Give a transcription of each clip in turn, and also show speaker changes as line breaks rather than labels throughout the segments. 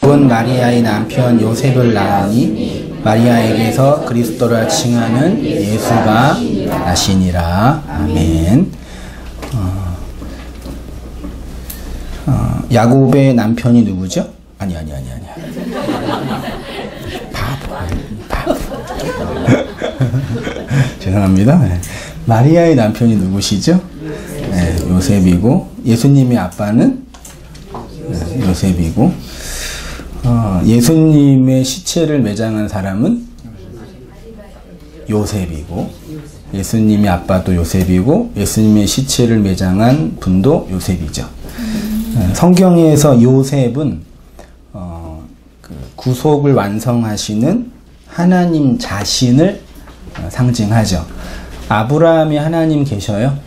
본 마리아의 남편 요셉을 낳으니 마리아에게서 그리스도라 칭하는 예수가 나시니라. 아멘. 야곱의 남편이 누구죠? 아니. 바보. 죄송합니다. 네. 마리아의 남편이 누구시죠? 네, 요셉이고, 예수님의 아빠는 요셉이고, 예수님의 시체를 매장한 사람은 요셉이고, 예수님의 아빠도 요셉이고, 예수님의 시체를 매장한 분도 요셉이죠. 성경에서 요셉은 구속을 완성하시는 하나님 자신을 상징하죠. 아브라함의 하나님 계셔요?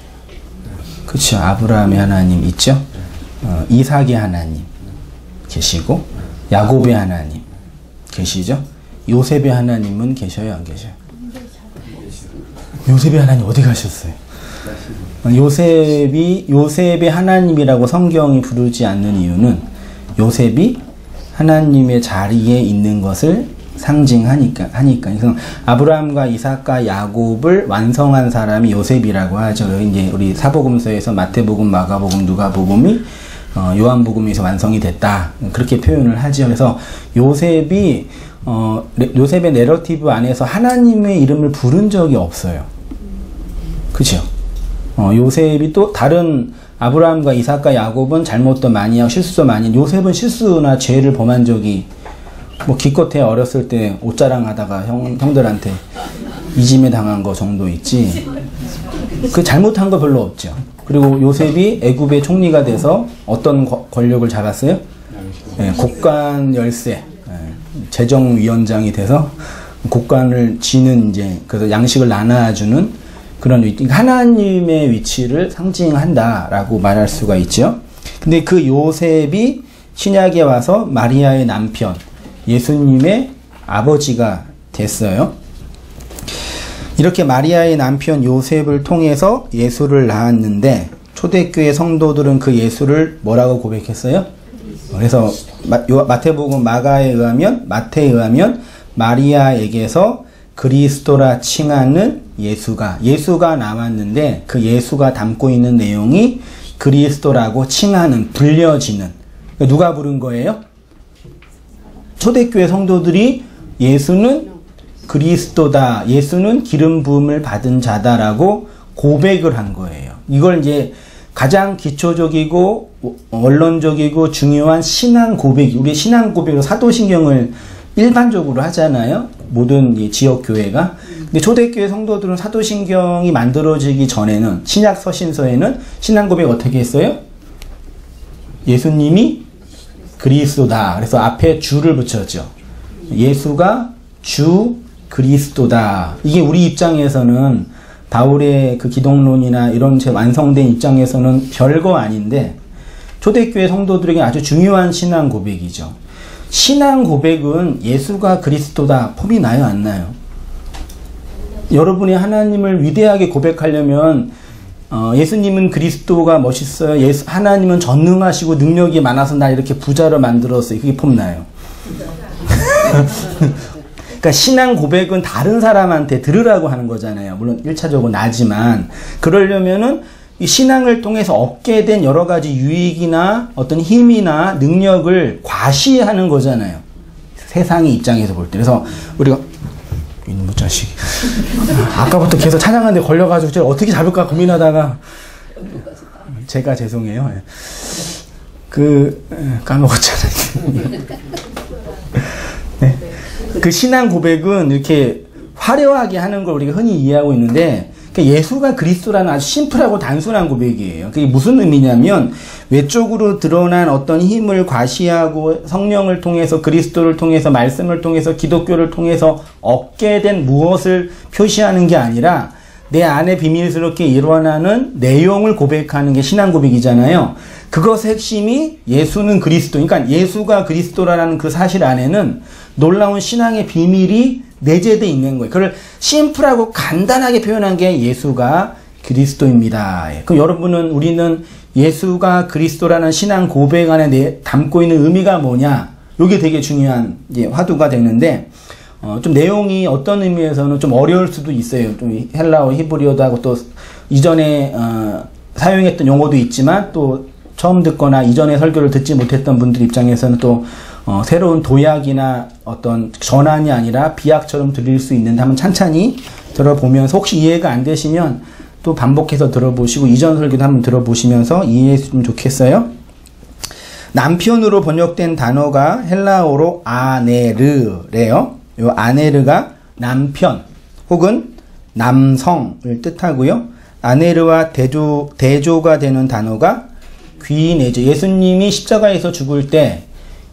그렇죠. 아브라함의 하나님 있죠. 이삭의 하나님 계시고, 야곱의 하나님 계시죠. 요셉의 하나님은 계셔요, 안 계셔요? 요셉의 하나님 어디 가셨어요? 요셉의 하나님이라고 성경이 부르지 않는 이유는 요셉이 하나님의 자리에 있는 것을 상징하니까. 그래서 아브라함과 이삭과 야곱을 완성한 사람이 요셉이라고 하죠. 이제 우리 사복음서에서 마태복음, 마가복음, 누가복음이 요한복음에서 완성이 됐다. 그렇게 표현을 하죠. 그래서 요셉의 내러티브 안에서 하나님의 이름을 부른 적이 없어요. 그죠? 요셉이 또 다른 아브라함과 이삭과 야곱은 잘못도 많이 하고 실수도 많이, 요셉은 실수나 죄를 범한 적이 기껏해 어렸을 때 옷자랑하다가 형들한테 이짐에 당한 거 정도 있지, 그 잘못한 거 별로 없죠. 그리고 요셉이 애굽의 총리가 돼서 어떤 권력을 잡았어요? 네, 곡간 열세, 재정위원장이 돼서 곡간을 쥐는, 이제 그래서 양식을 나눠주는 그런 하나님의 위치를 상징한다라고 말할 수가 있죠. 근데 그 요셉이 신약에 와서 마리아의 남편, 예수님의 아버지가 됐어요. 이렇게 마리아의 남편 요셉을 통해서 예수를 낳았는데, 초대교회 성도들은 그 예수를 뭐라고 고백했어요? 그래서 마태복음, 마태에 의하면 마리아에게서 그리스도라 칭하는 예수가 나왔는데, 그 예수가 담고 있는 내용이 그리스도라고 칭하는, 불려지는, 누가 부른 거예요? 초대교회 성도들이 예수는 그리스도다, 예수는 기름 부음을 받은 자다라고 고백을 한 거예요. 이걸 이제 가장 기초적이고 원론적이고 중요한 신앙 고백, 우리 신앙 고백으로 사도신경을 일반적으로 하잖아요. 모든 지역 교회가. 근데 초대교회 성도들은 사도신경이 만들어지기 전에는, 신약 서신서에는 신앙 고백 어떻게 했어요? 예수님이 그리스도다. 그래서 앞에 주를 붙였죠. 예수가 주 그리스도다. 이게 우리 입장에서는, 바울의 그 기독론이나 이런 제 완성된 입장에서는 별거 아닌데, 초대교회 성도들에게 아주 중요한 신앙 고백이죠. 신앙 고백은 예수가 그리스도다 폼이 나요, 안 나요? 여러분이 하나님을 위대하게 고백하려면 예수님은 그리스도가 멋있어요, 하나님은 전능하시고 능력이 많아서 날 이렇게 부자로 만들었어요, 그게 폼 나요. 그러니까 신앙 고백은 다른 사람한테 들으라고 하는 거잖아요. 물론 1차적으로 나지만, 그러려면은 이 신앙을 통해서 얻게 된 여러 가지 유익이나 어떤 힘이나 능력을 과시하는 거잖아요, 세상의 입장에서 볼 때. 그래서 우리가 이놈의 자식, 아까부터 계속 찬양하는데 걸려가지고 제가 어떻게 잡을까 고민하다가, 제가 죄송해요. 까먹었잖아요. 네. 그 신앙 고백은 이렇게 화려하게 하는 걸 우리가 흔히 이해하고 있는데, 예수가 그리스도라는 아주 심플하고 단순한 고백이에요. 그게 무슨 의미냐면, 외적으로 드러난 어떤 힘을 과시하고 성령을 통해서, 그리스도를 통해서, 말씀을 통해서, 기독교를 통해서 얻게 된 무엇을 표시하는 게 아니라 내 안에 비밀스럽게 일어나는 내용을 고백하는 게 신앙 고백이잖아요. 그것의 핵심이 예수는 그리스도, 그러니까 예수가 그리스도라는 그 사실 안에는 놀라운 신앙의 비밀이 내재되어 있는 거예요. 그걸 심플하고 간단하게 표현한 게 예수가 그리스도입니다. 그럼 우리는 예수가 그리스도라는 신앙 고백 안에 담고 있는 의미가 뭐냐? 요게 되게 중요한 이제 화두가 되는데, 좀 내용이 어떤 의미에서는 좀 어려울 수도 있어요. 좀 헬라어, 히브리어도 하고 또 이전에 사용했던 용어도 있지만 또 처음 듣거나 이전에 설교를 듣지 못했던 분들 입장에서는 또 새로운 도약이나 어떤 전환이 아니라 비약처럼 들릴 수 있는데 한번 찬찬히 들어보면서 혹시 이해가 안 되시면 또 반복해서 들어보시고 이전 설교도 한번 들어보시면서 이해했으면 좋겠어요. 남편으로 번역된 단어가 헬라어로 아네르래요. 요 아네르가 남편 혹은 남성을 뜻하고요. 아네르와 대조가 되는 단어가 귀내죠. 예수님이 십자가에서 죽을 때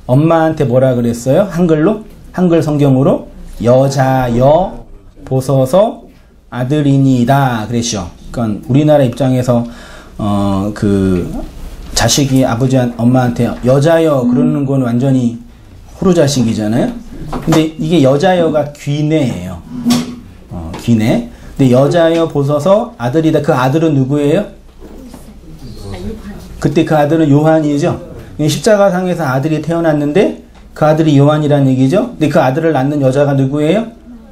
엄마한테 뭐라 그랬어요? 한글로? 한글 성경으로 여자여 보소서 아들이니이다 그랬죠. 그러니까 우리나라 입장에서 그 자식이 아버지 엄마한테 여자여 그러는 건 완전히 호루자식이잖아요. 근데 이게 여자여가 귀내예요. 귀내. 근데 여자여 보소서 아들이다. 그 아들은 누구예요? 그때 그 아들은 요한이죠. 십자가상에서 아들이 태어났는데 그 아들이 요한이라는 얘기죠. 근데 그 아들을 낳는 여자가 누구예요?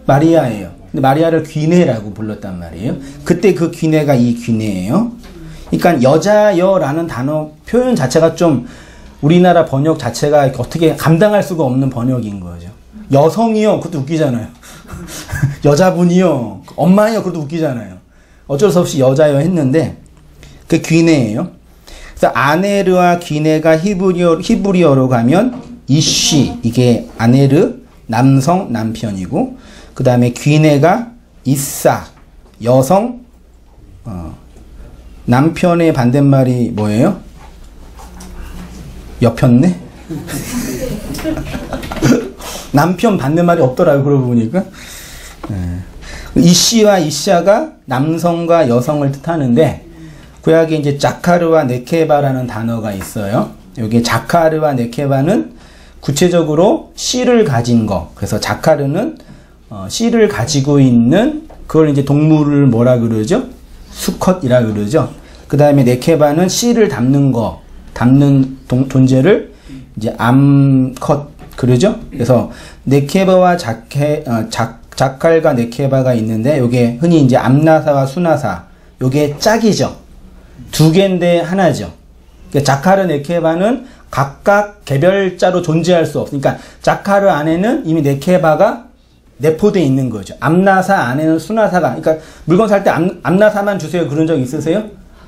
마리아예요. 근데 마리아를 귀내라고 불렀단 말이에요. 그때 그 귀내가 이 귀내예요. 그러니까 여자여라는 단어 표현 자체가 좀 우리나라 번역 자체가 어떻게 감당할 수가 없는 번역인 거죠. 여성이요, 그것도 웃기잖아요. 여자분이요, 엄마요, 그것도 웃기잖아요. 어쩔 수 없이 여자여 했는데 그 귀내예요. 그래서 아네르와 귀내가 히브리어로 가면 이쉬, 이게 아네르 남성 남편이고, 그 다음에 귀내가 이사 여성 남편의 반대말이 뭐예요? 여편네? 남편 반대말이 없더라고요. 그러고 보니까. 이씨와 이샤가 남성과 여성을 뜻하는데 구약에 이제 자카르와 네케바라는 단어가 있어요. 여기 자카르와 네케바는 구체적으로 씨를 가진 거. 그래서 자카르는 씨를 가지고 있는 그걸 이제 동물을 뭐라 그러죠? 수컷이라 그러죠. 그 다음에 네케바는 씨를 담는 거, 담는 존재를 이제 암컷 그러죠. 그래서 네케바와 자칼과 네케바가 있는데 요게 흔히 이제 암나사와 수나사, 요게 짝이죠. 두 개인데 하나죠. 그러니까 자카르 네케바는 각각 개별자로 존재할 수 없으니까 그러니까 자카르 안에는 이미 네케바가 내포되어 있는 거죠. 암나사 안에는 수나사가, 그러니까 물건 살 때 암나사만 주세요 그런 적 있으세요?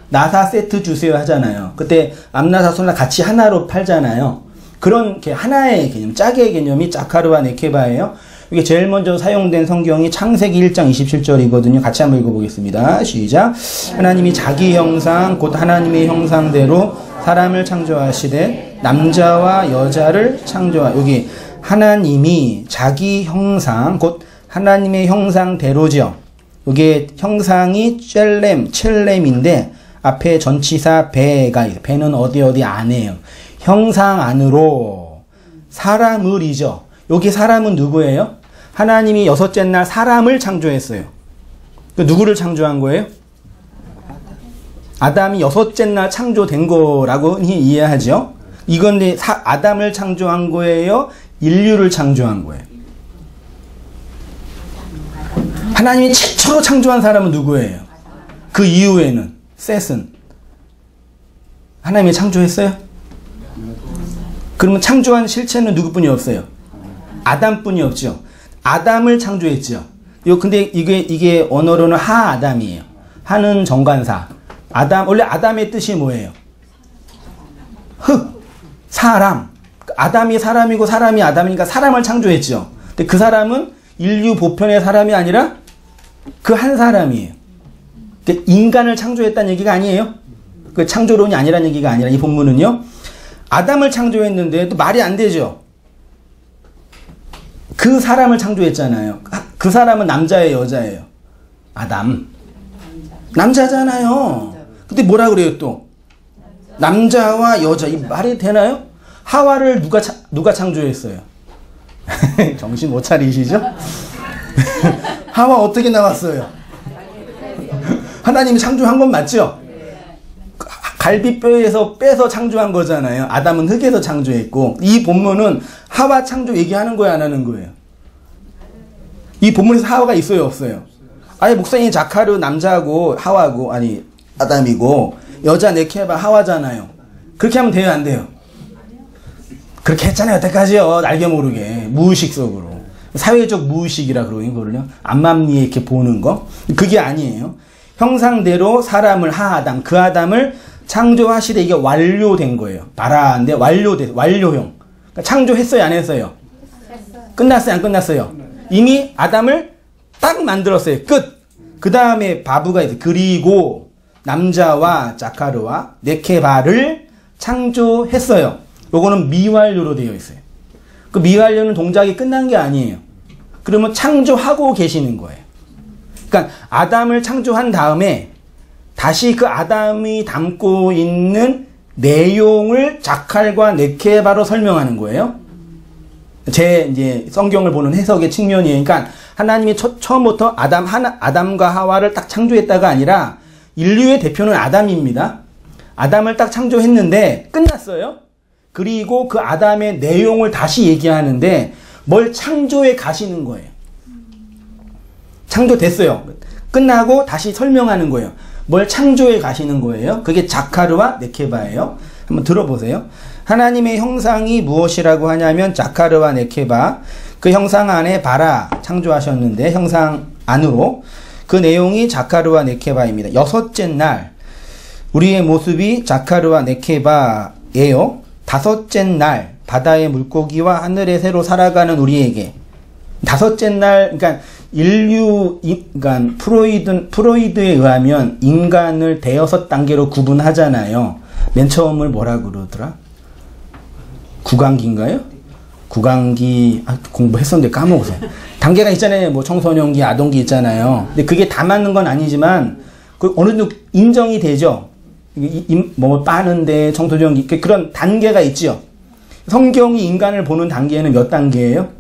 나사 세트 주세요 하잖아요. 그때 암나사 수나사 같이 하나로 팔잖아요. 그런 하나의 개념, 짝의 개념이 자카르와 네케바예요. 이게 제일 먼저 사용된 성경이 창세기 1장 27절이거든요. 같이 한번 읽어보겠습니다. 시작. 하나님이 자기 형상 곧 하나님의 형상대로 사람을 창조하시되 남자와 여자를 여기 하나님이 자기 형상 곧 하나님의 형상대로죠. 이게 형상이 첼렘인데 앞에 전치사 배가 있어요. 배는 어디 안에요. 형상 안으로 사람을이죠. 여기 사람은 누구예요? 하나님이 여섯째 날 사람을 창조했어요. 누구를 창조한 거예요? 아담이 여섯째 날 창조된 거라고 이해하죠. 이건 아담을 창조한 거예요? 인류를 창조한 거예요? 하나님이 최초로 창조한 사람은 누구예요? 그 이후에는 셋은 하나님이 창조했어요? 그러면 창조한 실체는 누구뿐이 없어요? 아담뿐이 없죠. 아담을 창조했죠. 근데 이게 언어로는 하아담이에요. 하는 정관사. 원래 아담의 뜻이 뭐예요? 흙, 사람. 아담이 사람이고 사람이 아담이니까 사람을 창조했죠. 근데 그 사람은 인류 보편의 사람이 아니라 그 한 사람이에요. 인간을 창조했다는 얘기가 아니에요. 그 창조론이 아니라는 얘기가 아니라 이 본문은요. 아담을 창조했는데 또 말이 안 되죠. 그 사람을 창조했잖아요. 그 사람은 남자예요, 여자예요? 아담. 남자잖아요. 근데 뭐라 그래요 또? 남자와 여자. 이 말이 되나요? 하와를 누가 창조했어요? 정신 못 차리시죠? 하와 어떻게 나왔어요? 하나님이 창조한 건 맞죠? 갈비뼈에서 빼서 창조한 거잖아요. 아담은 흙에서 창조했고 이 본문은 하와 창조 얘기하는 거예요, 안 하는 거예요? 이 본문에서 하와가 있어요, 없어요? 아예 목사님 자카르 남자고 하와고 아니 아담이고 여자 네케바 하와잖아요. 그렇게 하면 돼요, 안 돼요? 그렇게 했잖아요, 여태까지요. 알게 모르게 무의식 속으로 사회적 무의식이라 그러는 거를요. 암암리에 이렇게 보는 거 그게 아니에요. 형상대로 사람을 하아담 그 아담을 창조하시되 이게 완료된 거예요. 바라인데 완료된 완료형. 그러니까 창조했어요, 안 했어요? 끝났어요, 안 끝났어요? 이미 아담을 딱 만들었어요. 끝. 그 다음에 바브가 있어요. 그리고 남자와 자카르와 네케바를 창조했어요. 요거는 미완료로 되어 있어요. 그 미완료는 동작이 끝난 게 아니에요. 그러면 창조하고 계시는 거예요. 그러니까 아담을 창조한 다음에 다시 그 아담이 담고 있는 내용을 자칼과 네케바로 설명하는 거예요. 제 이제 성경을 보는 해석의 측면이에요. 그러니까 하나님이 처음부터 아담과 하와를 딱 창조했다가 아니라 인류의 대표는 아담입니다. 아담을 딱 창조했는데 끝났어요. 그리고 그 아담의 내용을 다시 얘기하는데 뭘 창조해 가시는 거예요. 창조됐어요. 끝나고 다시 설명하는 거예요. 뭘 창조해 가시는 거예요. 그게 자카르와 네케바예요. 한번 들어보세요. 하나님의 형상이 무엇이라고 하냐면 자카르와 네케바 그 형상 안에 바라 창조하셨는데 형상 안으로 그 내용이 자카르와 네케바입니다. 여섯째 날 우리의 모습이 자카르와 네케바예요. 다섯째 날 바다의 물고기와 하늘의 새로 살아가는 우리에게 다섯째 날 그러니까 그러니까 프로이드에 의하면 인간을 대여섯 단계로 구분하잖아요. 맨 처음을 뭐라 그러더라? 구강기인가요? 구강기 공부했었는데 까먹었어. 단계가 있잖아요. 뭐 청소년기, 아동기 있잖아요. 근데 그게 다 맞는 건 아니지만 그 어느 정도 인정이 되죠. 뭐 빠는데 청소년기 그런 단계가 있죠. 성경이 인간을 보는 단계는 몇 단계예요?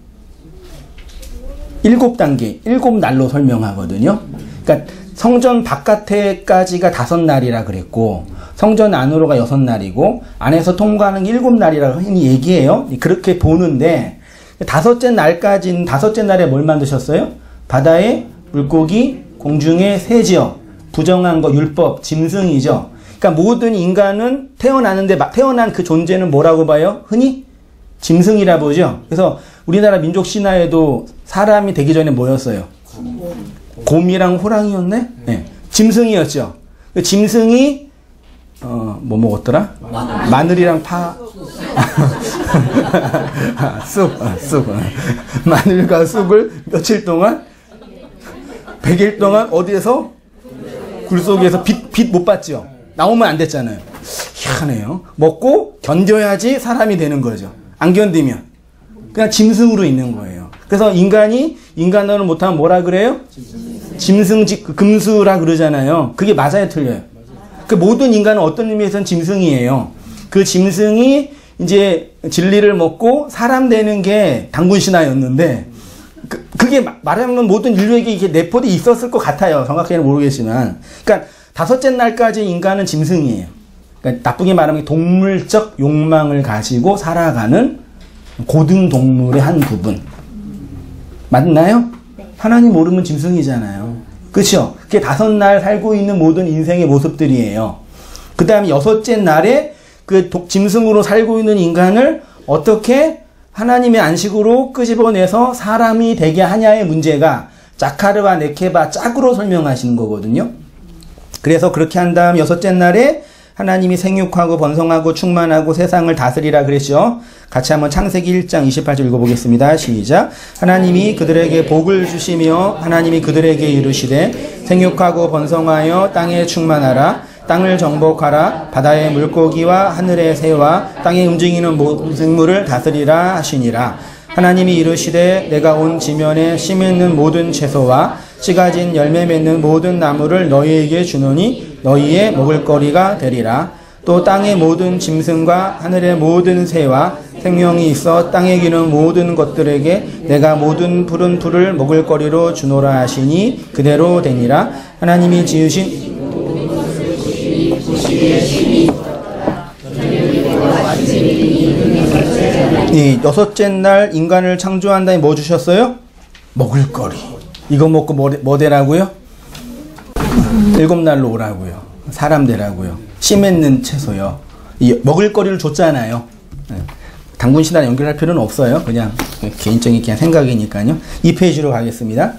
7단계, 7날로 설명하거든요. 그러니까 성전 바깥에까지가 5날이라 그랬고 성전 안으로가 6날이고 안에서 통과하는 7날이라고 흔히 얘기해요. 그렇게 보는데 다섯째 날에 뭘 만드셨어요? 바다의 물고기, 공중의 새지요. 부정한 거, 율법, 짐승이죠. 그러니까 모든 인간은 태어난 그 존재는 뭐라고 봐요? 흔히 짐승이라 보죠. 그래서 우리나라 민족 신화에도 사람이 되기 전에 뭐였어요? 곰이랑 호랑이였네? 네. 짐승이었죠. 그 짐승이 뭐 먹었더라? 마늘이랑 파 쑥 마늘과 쑥을 며칠 동안 100일 동안 어디에서? 굴 속에서 빛 못 봤죠. 나오면 안 됐잖아요. 희한해요. 먹고 견뎌야지 사람이 되는 거죠. 안 견디면 그냥 짐승으로 있는 거예요. 그래서 인간어를 못하면 뭐라 그래요? 금수라 그러잖아요. 그게 맞아요, 틀려요? 그 모든 인간은 어떤 의미에서는 짐승이에요. 그 짐승이 이제 진리를 먹고 사람 되는 게 당군 신화였는데 그게 말하면 모든 인류에게 이게 내포돼 있었을 것 같아요. 정확히는 모르겠지만. 그러니까 다섯째 날까지 인간은 짐승이에요. 그러니까 나쁘게 말하면 동물적 욕망을 가지고 살아가는 고등 동물의 한 부분. 맞나요? 네. 하나님 모르면 짐승이잖아요. 그렇죠? 그게 5날 살고 있는 모든 인생의 모습들이에요. 그 다음에 6째 날에 그 짐승으로 살고 있는 인간을 어떻게 하나님의 안식으로 끄집어내서 사람이 되게 하냐의 문제가 자카르와 네케바 짝으로 설명하시는 거거든요. 그래서 그렇게 한 다음 6째 날에 하나님이 생육하고 번성하고 충만하고 세상을 다스리라 그랬죠. 같이 한번 창세기 1장 28절 읽어보겠습니다. 시작. 하나님이 그들에게 복을 주시며 하나님이 그들에게 이르시되 생육하고 번성하여 땅에 충만하라. 땅을 정복하라. 바다의 물고기와 하늘의 새와 땅에 움직이는 모든 생물을 다스리라 하시니라. 하나님이 이르시되 내가 온 지면에 씨 맺는 모든 채소와 씨 가진 열매 맺는 모든 나무를 너희에게 주노니 너희의 먹을거리가 되리라. 또 땅의 모든 짐승과 하늘의 모든 새와 생명이 있어 땅에 기는 모든 것들에게 내가 모든 푸른 풀을 먹을거리로 주노라 하시니 그대로 되니라. 하나님이 지으신 이 여섯째 날 인간을 창조한 다음에 뭐 주셨어요? 먹을거리. 이거 먹고 뭐 되라고요? 일곱 날로 오라고요. 사람 되라고요. 씨 맺는 채소요. 이 먹을거리를 줬잖아요. 당군 신화랑 연결할 필요는 없어요. 그냥 개인적인 그냥 생각이니까요. 이 페이지로 가겠습니다.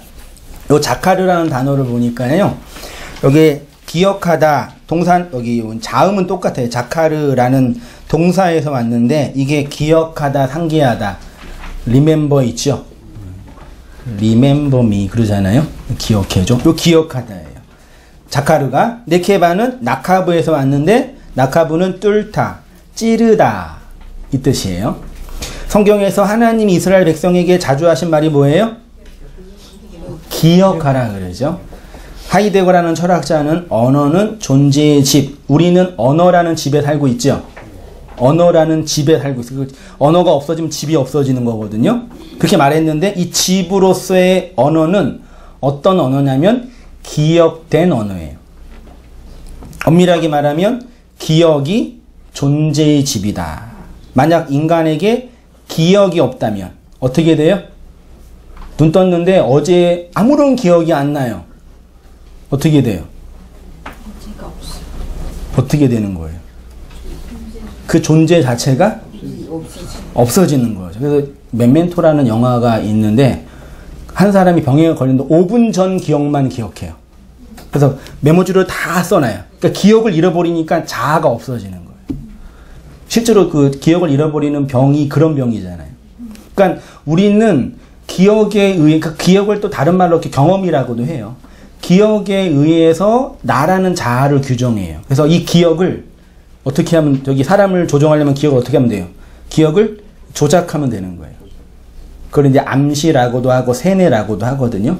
요 자카르라는 단어를 보니까요. 여기 기억하다 동사 여기 자음은 똑같아요. 자카르라는 동사에서 왔는데 이게 기억하다, 상기하다, remember 있죠. remember me 그러잖아요. 기억해줘. 요 기억하다예요. 자카르가 네케바는 나카브에서 왔는데 나카브는 뚫다, 찌르다 이 뜻이에요. 성경에서 하나님이 이스라엘 백성에게 자주 하신 말이 뭐예요? 기억하라 그러죠. 하이데거라는 철학자는 언어는 존재의 집, 우리는 언어라는 집에 살고 있죠. 언어라는 집에 살고 있어요. 언어가 없어지면 집이 없어지는 거거든요. 그렇게 말했는데 이 집으로서의 언어는 어떤 언어냐면 기억된 언어예요. 엄밀하게 말하면 기억이 존재의 집이다. 만약 인간에게 기억이 없다면 어떻게 돼요? 눈 떴는데 어제 아무런 기억이 안 나요. 어떻게 돼요? 어떻게 되는 거예요? 그 존재 자체가 없어지는 거죠. 그래서 멤멘토라는 영화가 있는데 한 사람이 병에 걸리는데 5분 전 기억만 기억해요. 그래서 메모지를 다 써놔요. 그러니까 기억을 잃어버리니까 자아가 없어지는 거예요. 실제로 그 기억을 잃어버리는 병이 그런 병이잖아요. 그러니까 우리는 기억에 의해, 그러니까 기억을 또 다른 말로 이렇게 경험이라고도 해요. 기억에 의해서 나라는 자아를 규정해요. 그래서 이 기억을 어떻게 하면, 저기 사람을 조종하려면 기억을 어떻게 하면 돼요? 기억을 조작하면 되는 거예요. 그걸 이제 암시라고도 하고 세뇌라고도 하거든요.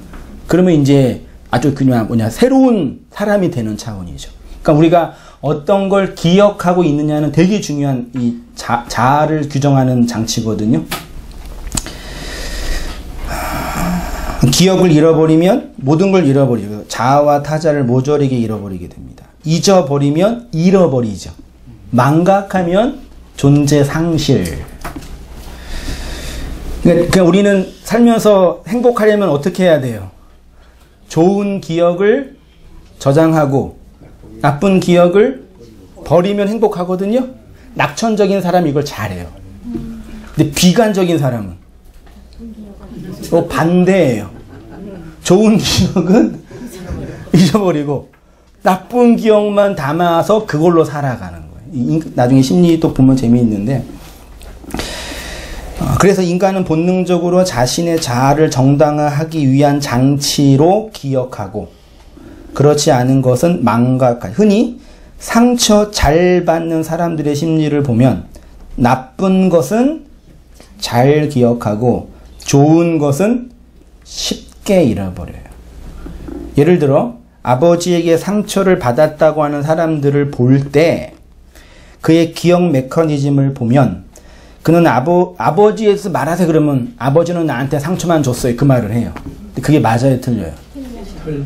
그러면 이제 아주 그냥 새로운 사람이 되는 차원이죠. 그러니까 우리가 어떤 걸 기억하고 있느냐는 되게 중요한 이 자아를 규정하는 장치거든요. 기억을 잃어버리면 모든 걸 잃어버리고 자아와 타자를 모조리게 잃어버리게 됩니다. 잊어버리면 잃어버리죠. 망각하면 존재 상실. 그러니까 우리는 살면서 행복하려면 어떻게 해야 돼요? 좋은 기억을 저장하고 나쁜 기억을 버리면 행복하거든요. 낙천적인 사람이 이걸 잘해요. 근데 비관적인 사람은 반대예요. 좋은 기억은 잊어버리고 나쁜 기억만 담아서 그걸로 살아가는 거예요. 나중에 심리 또 보면 재미있는데, 그래서 인간은 본능적으로 자신의 자아를 정당화하기 위한 장치로 기억하고, 그렇지 않은 것은 망각하고, 흔히 상처 잘 받는 사람들의 심리를 보면 나쁜 것은 잘 기억하고 좋은 것은 쉽게 잃어버려요. 예를 들어 아버지에게 상처를 받았다고 하는 사람들을 볼 때 그의 기억 메커니즘을 보면 그는 아버지에서 말하세요 그러면 아버지는 나한테 상처만 줬어요 그 말을 해요. 근데 그게 맞아요 틀려요?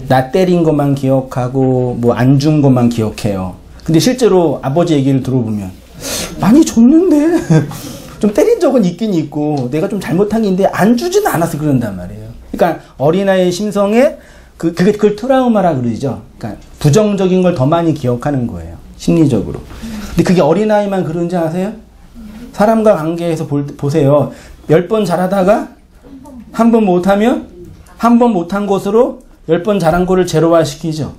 나 때린 것만 기억하고 뭐 안 준 것만 기억해요. 근데 실제로 아버지 얘기를 들어보면 많이 줬는데 좀 때린 적은 있긴 있고 내가 좀 잘못한 게 있는데 안 주지는 않아서 그런단 말이에요. 그러니까 어린아이의 심성에 그걸 트라우마라 그러죠. 그러니까 부정적인 걸 더 많이 기억하는 거예요. 심리적으로. 근데 그게 어린아이만 그런지 아세요? 사람과 관계에서 보세요. 10번 잘하다가 한 번 못하면 한 번 못한 것으로 10번 잘한 거를 제로화 시키죠.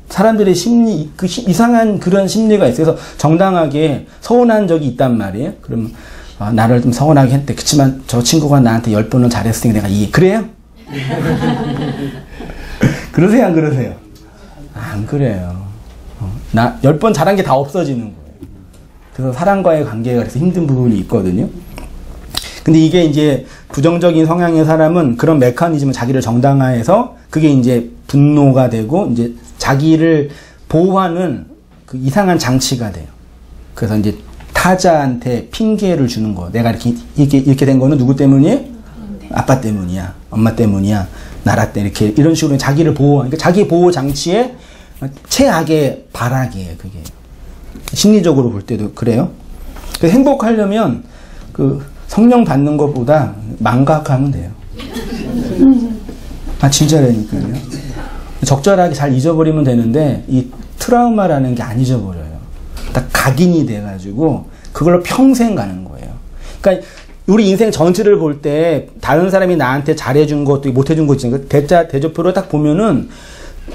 사람들의 심리, 이상한 그런 심리가 있어요. 그래서 정당하게 서운한 적이 있단 말이에요. 그러면 나를 좀 서운하게 했대. 그치만 저 친구가 나한테 10번은 잘했으니까 내가 그래요? 그러세요 안 그러세요? 안 그래요. 나 10번 잘한 게 다 없어지는 거예요. 그래서 사람과의 관계가 그래서 힘든 부분이 있거든요. 근데 이게 이제 부정적인 성향의 사람은 그런 메커니즘을 자기를 정당화해서 그게 이제 분노가 되고 이제 자기를 보호하는 그 이상한 장치가 돼요. 그래서 이제 타자한테 핑계를 주는 거. 내가 이렇게 된 거는 누구 때문이에요? 아빠 때문이야. 엄마 때문이야. 나라 때 이런 식으로 자기를 보호하니까 그러니까 자기 보호 장치의 최악의 발악이에요. 그게 심리적으로 볼 때도 그래요. 그래서 행복하려면 성령 받는 것보다 망각하면 돼요. 아, 진짜라니까요. 적절하게 잘 잊어버리면 되는데, 이 트라우마라는 게 안 잊어버려요. 딱 각인이 돼가지고, 그걸로 평생 가는 거예요. 그러니까, 우리 인생 전체를 볼 때, 다른 사람이 나한테 잘해준 것도, 못해준 것 있잖아요. 대조표로 딱 보면은,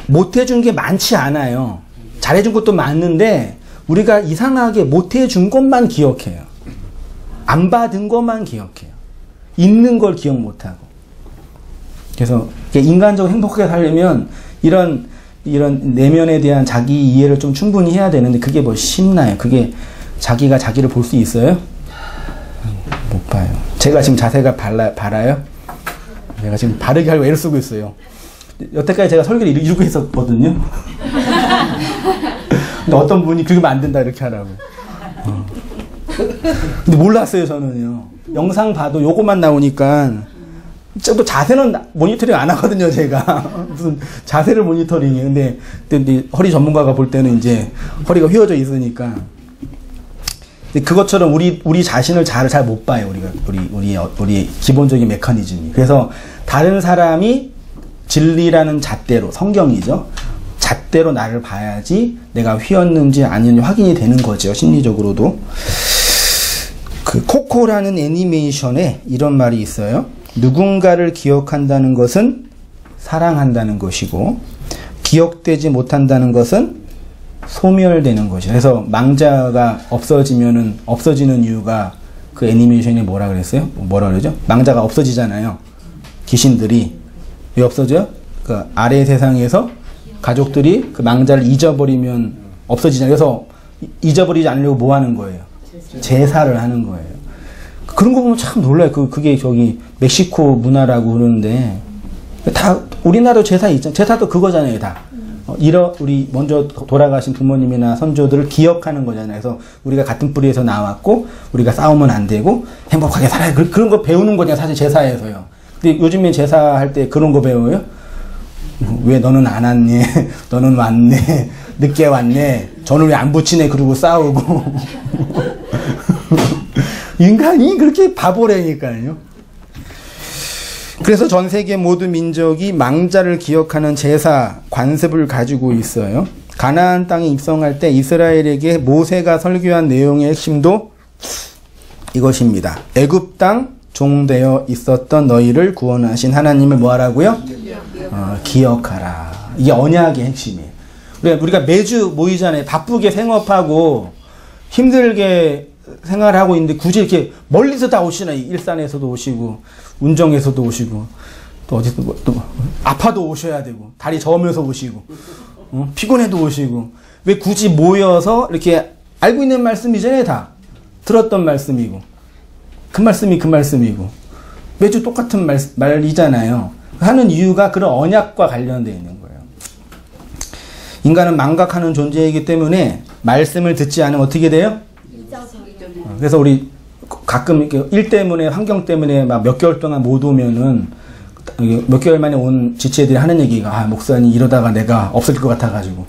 못해준 게 많지 않아요. 잘해준 것도 많은데, 우리가 이상하게 못해준 것만 기억해요. 안 받은 것만 기억해요. 있는 걸 기억 못하고. 그래서 인간적으로 행복하게 살려면 이런 내면에 대한 자기 이해를 좀 충분히 해야 되는데 그게 뭐 쉽나요? 그게 자기가 자기를 볼 수 있어요? 못 봐요. 제가 지금 자세가 바라요? 내가 지금 바르게 하려고 애를 쓰고 있어요. 여태까지 제가 설교를 이러고 했었거든요. 근데 어떤 분이 그러면 안 된다 이렇게 하라고. 근데 몰랐어요, 저는요. 영상 봐도 요것만 나오니까, 또 자세는 모니터링 안 하거든요, 제가. 무슨 자세를 모니터링해. 근데 허리 전문가가 볼 때는 이제 허리가 휘어져 있으니까. 그것처럼 우리 자신을 잘 못 봐요, 우리 기본적인 메커니즘이. 그래서 다른 사람이 진리라는 잣대로, 성경이죠. 잣대로 나를 봐야지 내가 휘었는지 아닌지 확인이 되는 거죠, 심리적으로도. 그 코코라는 애니메이션에 이런 말이 있어요. 누군가를 기억한다는 것은 사랑한다는 것이고 기억되지 못한다는 것은 소멸되는 것이죠. 그래서 망자가 없어지면은 없어지는 이유가 그 애니메이션이 뭐라 그랬어요? 뭐라 그러죠? 망자가 없어지잖아요. 귀신들이 왜 없어져요? 그 아래 세상에서 가족들이 그 망자를 잊어버리면 없어지잖아요. 그래서 잊어버리지 않으려고 뭐 하는 거예요? 제사를 하는 거예요. 그런 거 보면 참 놀라요. 그게 저기 멕시코 문화라고 그러는데 다 우리나라도 제사 있잖아요. 제사도 그거잖아요, 다. 우리 먼저 돌아가신 부모님이나 선조들을 기억하는 거잖아요. 그래서 우리가 같은 뿌리에서 나왔고 우리가 싸우면 안 되고 행복하게 살아야 그런 거 배우는 거냐 사실 제사에서요. 근데 요즘에 제사할 때 그런 거 배워요? 왜 너는 안 왔니? 너는 왔네. 늦게 왔네. 저는 왜 안 붙이네. 그러고 싸우고. 인간이 그렇게 바보라니까요. 그래서 전 세계 모든 민족이 망자를 기억하는 제사, 관습을 가지고 있어요. 가나안 땅에 입성할 때 이스라엘에게 모세가 설교한 내용의 핵심도 이것입니다. 애굽 땅 종되어 있었던 너희를 구원하신 하나님을 뭐하라고요? 기억하라. 이게 언약의 핵심이에요. 우리가 매주 모이잖아요. 바쁘게 생업하고 힘들게 생활하고 있는데 굳이 이렇게 멀리서 다 오시나요? 일산에서도 오시고 운정에서도 오시고 또 어디서 또 아파도 오셔야 되고 다리 저으면서 오시고 피곤해도 오시고 왜 굳이 모여서 이렇게 알고 있는 말씀이잖아요. 다 들었던 말씀이고 그 말씀이고 매주 똑같은 말이잖아요. 하는 이유가 그런 언약과 관련되어 있는 거예요. 인간은 망각하는 존재이기 때문에 말씀을 듣지 않으면 어떻게 돼요? 그래서 우리 가끔 일 때문에 환경 때문에 막 몇 개월 동안 못 오면은 몇 개월 만에 온 지체들이 하는 얘기가 목사님 이러다가 내가 없어질 것 같아가지고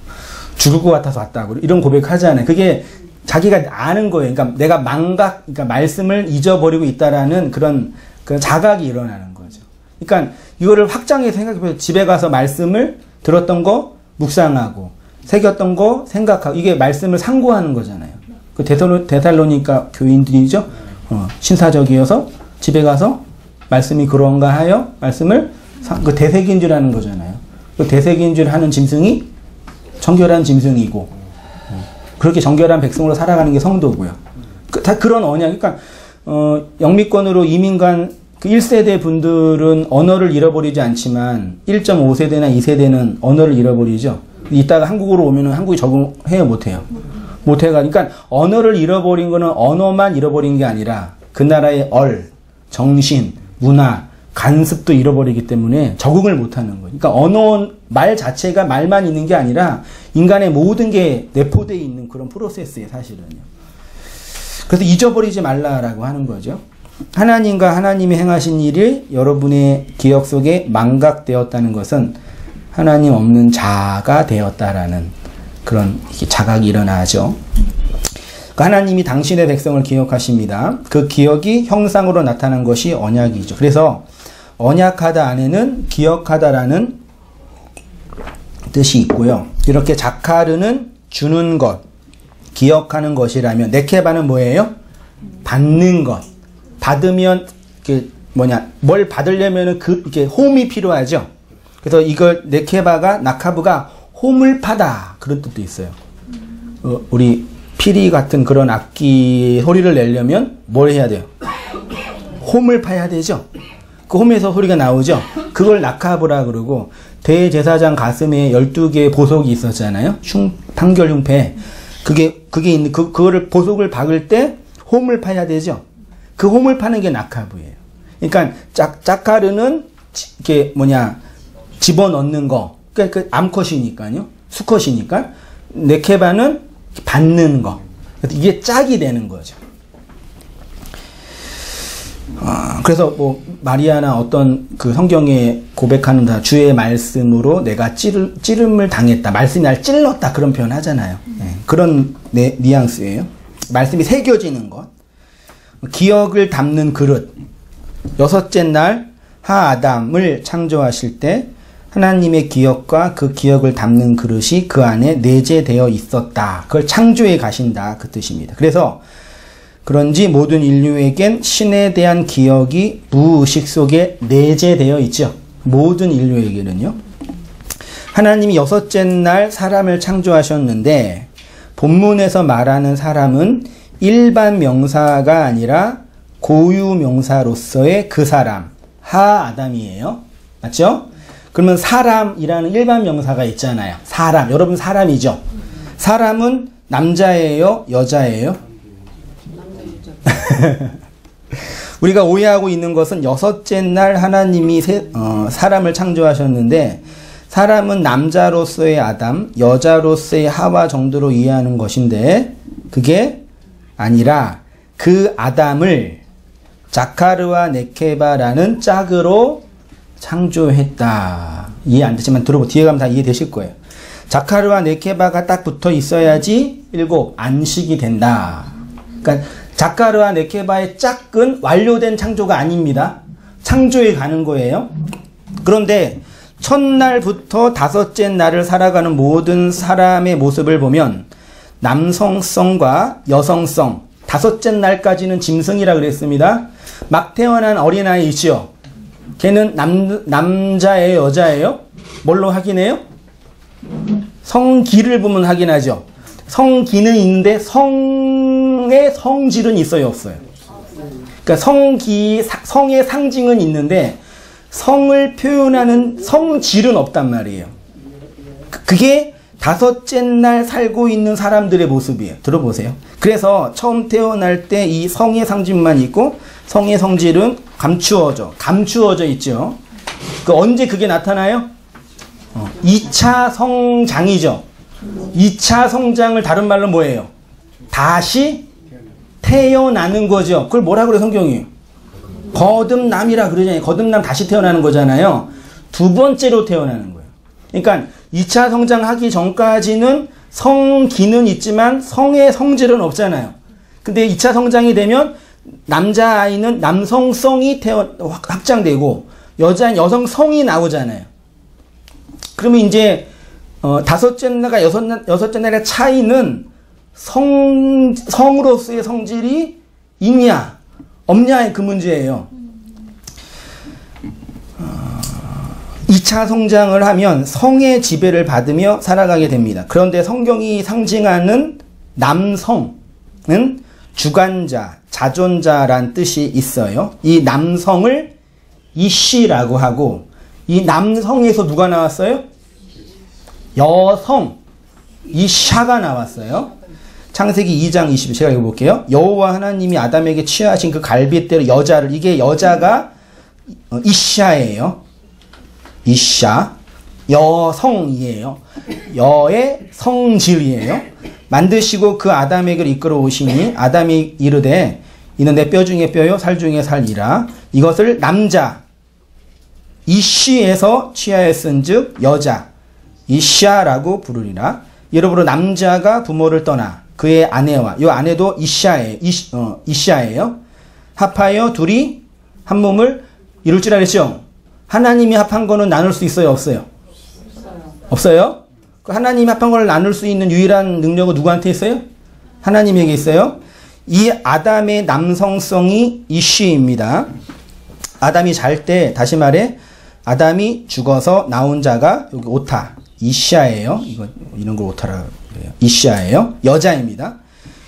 죽을 것 같아서 왔다고 이런 고백하잖아요. 그게 자기가 아는 거예요. 그러니까 내가 그러니까 말씀을 잊어버리고 있다라는 그런 자각이 일어나는 거죠. 그러니까 이거를 확장해서 생각해보세요. 집에 가서 말씀을 들었던 거 묵상하고 새겼던 거 생각하고 이게 말씀을 상고하는 거잖아요. 그 데살로니가 교인들이죠. 신사적이어서 집에 가서 말씀이 그런가 하여 말씀을 그 되새긴 줄 하는 거잖아요. 그 되새긴 줄 하는 짐승이 정결한 짐승이고 그렇게 정결한 백성으로 살아가는 게 성도고요. 다 그런 언약. 그러니까 영미권으로 이민간 그 1세대 분들은 언어를 잃어버리지 않지만 1.5세대나 2세대는 언어를 잃어버리죠. 이따가 한국으로 오면은 한국이 적응해요, 못해요? 못해가. 그러니까 언어를 잃어버린 거는 언어만 잃어버린 게 아니라 그 나라의 정신, 문화, 관습도 잃어버리기 때문에 적응을 못하는 거예요. 그러니까 언어, 말 자체가 말만 있는 게 아니라 인간의 모든 게 내포되어 있는 그런 프로세스예요, 사실은요. 그래서 잊어버리지 말라라고 하는 거죠. 하나님과 하나님이 행하신 일이 여러분의 기억 속에 망각되었다는 것은 하나님 없는 자가 되었다라는 그런 자각이 일어나죠. 하나님이 당신의 백성을 기억하십니다. 그 기억이 형상으로 나타난 것이 언약이죠. 그래서 언약하다 안에는 기억하다라는 뜻이 있고요. 이렇게 자카르는 주는 것, 기억하는 것이라면 네케바는 뭐예요? 받는 것. 받으면 뭘 받으려면은 이렇게 홈이 필요하죠. 그래서 이걸 네케바가 나카브가 홈을 파다 그런 뜻도 있어요. 우리 피리 같은 그런 악기 소리를 내려면 뭘 해야 돼요? 홈을 파야 되죠. 그 홈에서 소리가 나오죠. 그걸 나카브라 그러고 대제사장 가슴에 12개의 보석이 있었잖아요. 판결흉패. 그게 있는 그거를 보석을 박을 때 홈을 파야 되죠. 그 홈을 파는 게 나카브예요. 그러니까 자카르는 이게 집어넣는 거. 그러니까 그 암컷이니까요. 수컷이니까. 네케바는 받는 거. 이게 짝이 되는 거죠. 그래서 마리아나 어떤 그 성경에 고백하는 다 주의 말씀으로 내가 찌름을 당했다. 말씀이 날 찔렀다. 그런 표현 하잖아요. 네, 그런 뉘앙스예요. 말씀이 새겨지는 것. 기억을 담는 그릇. 여섯째 날 하아담을 창조하실 때 하나님의 기억과 그 기억을 담는 그릇이 그 안에 내재되어 있었다. 그걸 창조해 가신다. 그 뜻입니다. 그래서 그런지 모든 인류에겐 신에 대한 기억이 무의식 속에 내재되어 있죠. 모든 인류에게는요. 하나님이 여섯째 날 사람을 창조하셨는데 본문에서 말하는 사람은 일반 명사가 아니라 고유 명사로서의 그 사람, 하아담이에요. 맞죠? 그러면 사람이라는 일반 명사가 있잖아요. 사람, 여러분 사람이죠? 사람은 남자예요? 여자예요? 우리가 오해하고 있는 것은 여섯째 날 하나님이 사람을 창조하셨는데 사람은 남자로서의 아담, 여자로서의 하와 정도로 이해하는 것인데 그게 아니라 그 아담을 자카르와 네케바라는 짝으로 창조했다. 이해 안 되지만 뒤에 가면 다 이해되실 거예요. 자카르와 네케바가 딱 붙어 있어야지 7 안식이 된다. 그러니까 자카르와 네케바의 짝은 완료된 창조가 아닙니다. 창조에 가는 거예요. 그런데 첫날부터 다섯째 날을 살아가는 모든 사람의 모습을 보면 남성성과 여성성, 다섯째 날까지는 짐승이라 그랬습니다. 막 태어난 어린아이 있죠. 걔는 남자예요, 여자예요? 뭘로 확인해요? 성기를 보면 확인하죠. 성기는 있는데 성의 성질은 있어요, 없어요? 그러니까 성의 상징은 있는데 성을 표현하는 성질은 없단 말이에요. 그게 다섯째 날 살고 있는 사람들의 모습이에요. 들어보세요. 그래서 처음 태어날 때 이 성의 상징만 있고 성의 성질은 감추어져 있죠. 언제 그게 나타나요? 2차 성장이죠. 2차 성장을 다른 말로 뭐예요? 다시 태어나는 거죠. 그걸 뭐라 그래 성경이? 거듭남이라 그러잖아요. 거듭남 다시 태어나는 거잖아요. 두 번째로 태어나는 거예요. 그러니까 2차 성장하기 전까지는 성기는 있지만 성의 성질은 없잖아요. 근데 2차 성장이 되면 남자아이는 남성성이 확장되고 여자는 여성성이 나오잖아요. 그러면 이제 다섯째 날과 여섯째 날의 차이는 성으로서의 성질이 있냐 없냐의 그 문제예요. 2차 성장을 하면 성의 지배를 받으며 살아가게 됩니다. 그런데 성경이 상징하는 남성은 주관자, 자존자란 뜻이 있어요. 이 남성을 이씨라고 하고 이 남성에서 누가 나왔어요? 여성, 이샤가 나왔어요. 창세기 2장 20절 제가 읽어볼게요. 여호와 하나님이 아담에게 취하신 그 갈빗대로 여자를, 이게 여자가 이샤예요. 이샤, 여성이에요. 여의 성질이에요. 만드시고 그 아담에게 이끌어 오시니 아담이 이르되 이는 내 뼈 중에 뼈요 살 중에 살이라. 이것을 남자 이씨에서 취하였은즉 여자 이샤라고 부르리라. 이러므로 남자가 부모를 떠나 그의 아내와 이 아내도 이샤예요. 합하여 둘이 한 몸을 이룰 줄 알았죠. 하나님이 합한 거는 나눌 수 있어요, 없어요? 없어요? 그 하나님이 합한 걸 나눌 수 있는 유일한 능력은 누구한테 있어요? 하나님에게 있어요. 이 아담의 남성성이 이쉬입니다. 아담이 잘 때, 다시 말해 아담이 죽어서 나온 자가 여기 오타, 이샤예요. 이런 걸 오타라고 해요. 이샤예요. 여자입니다.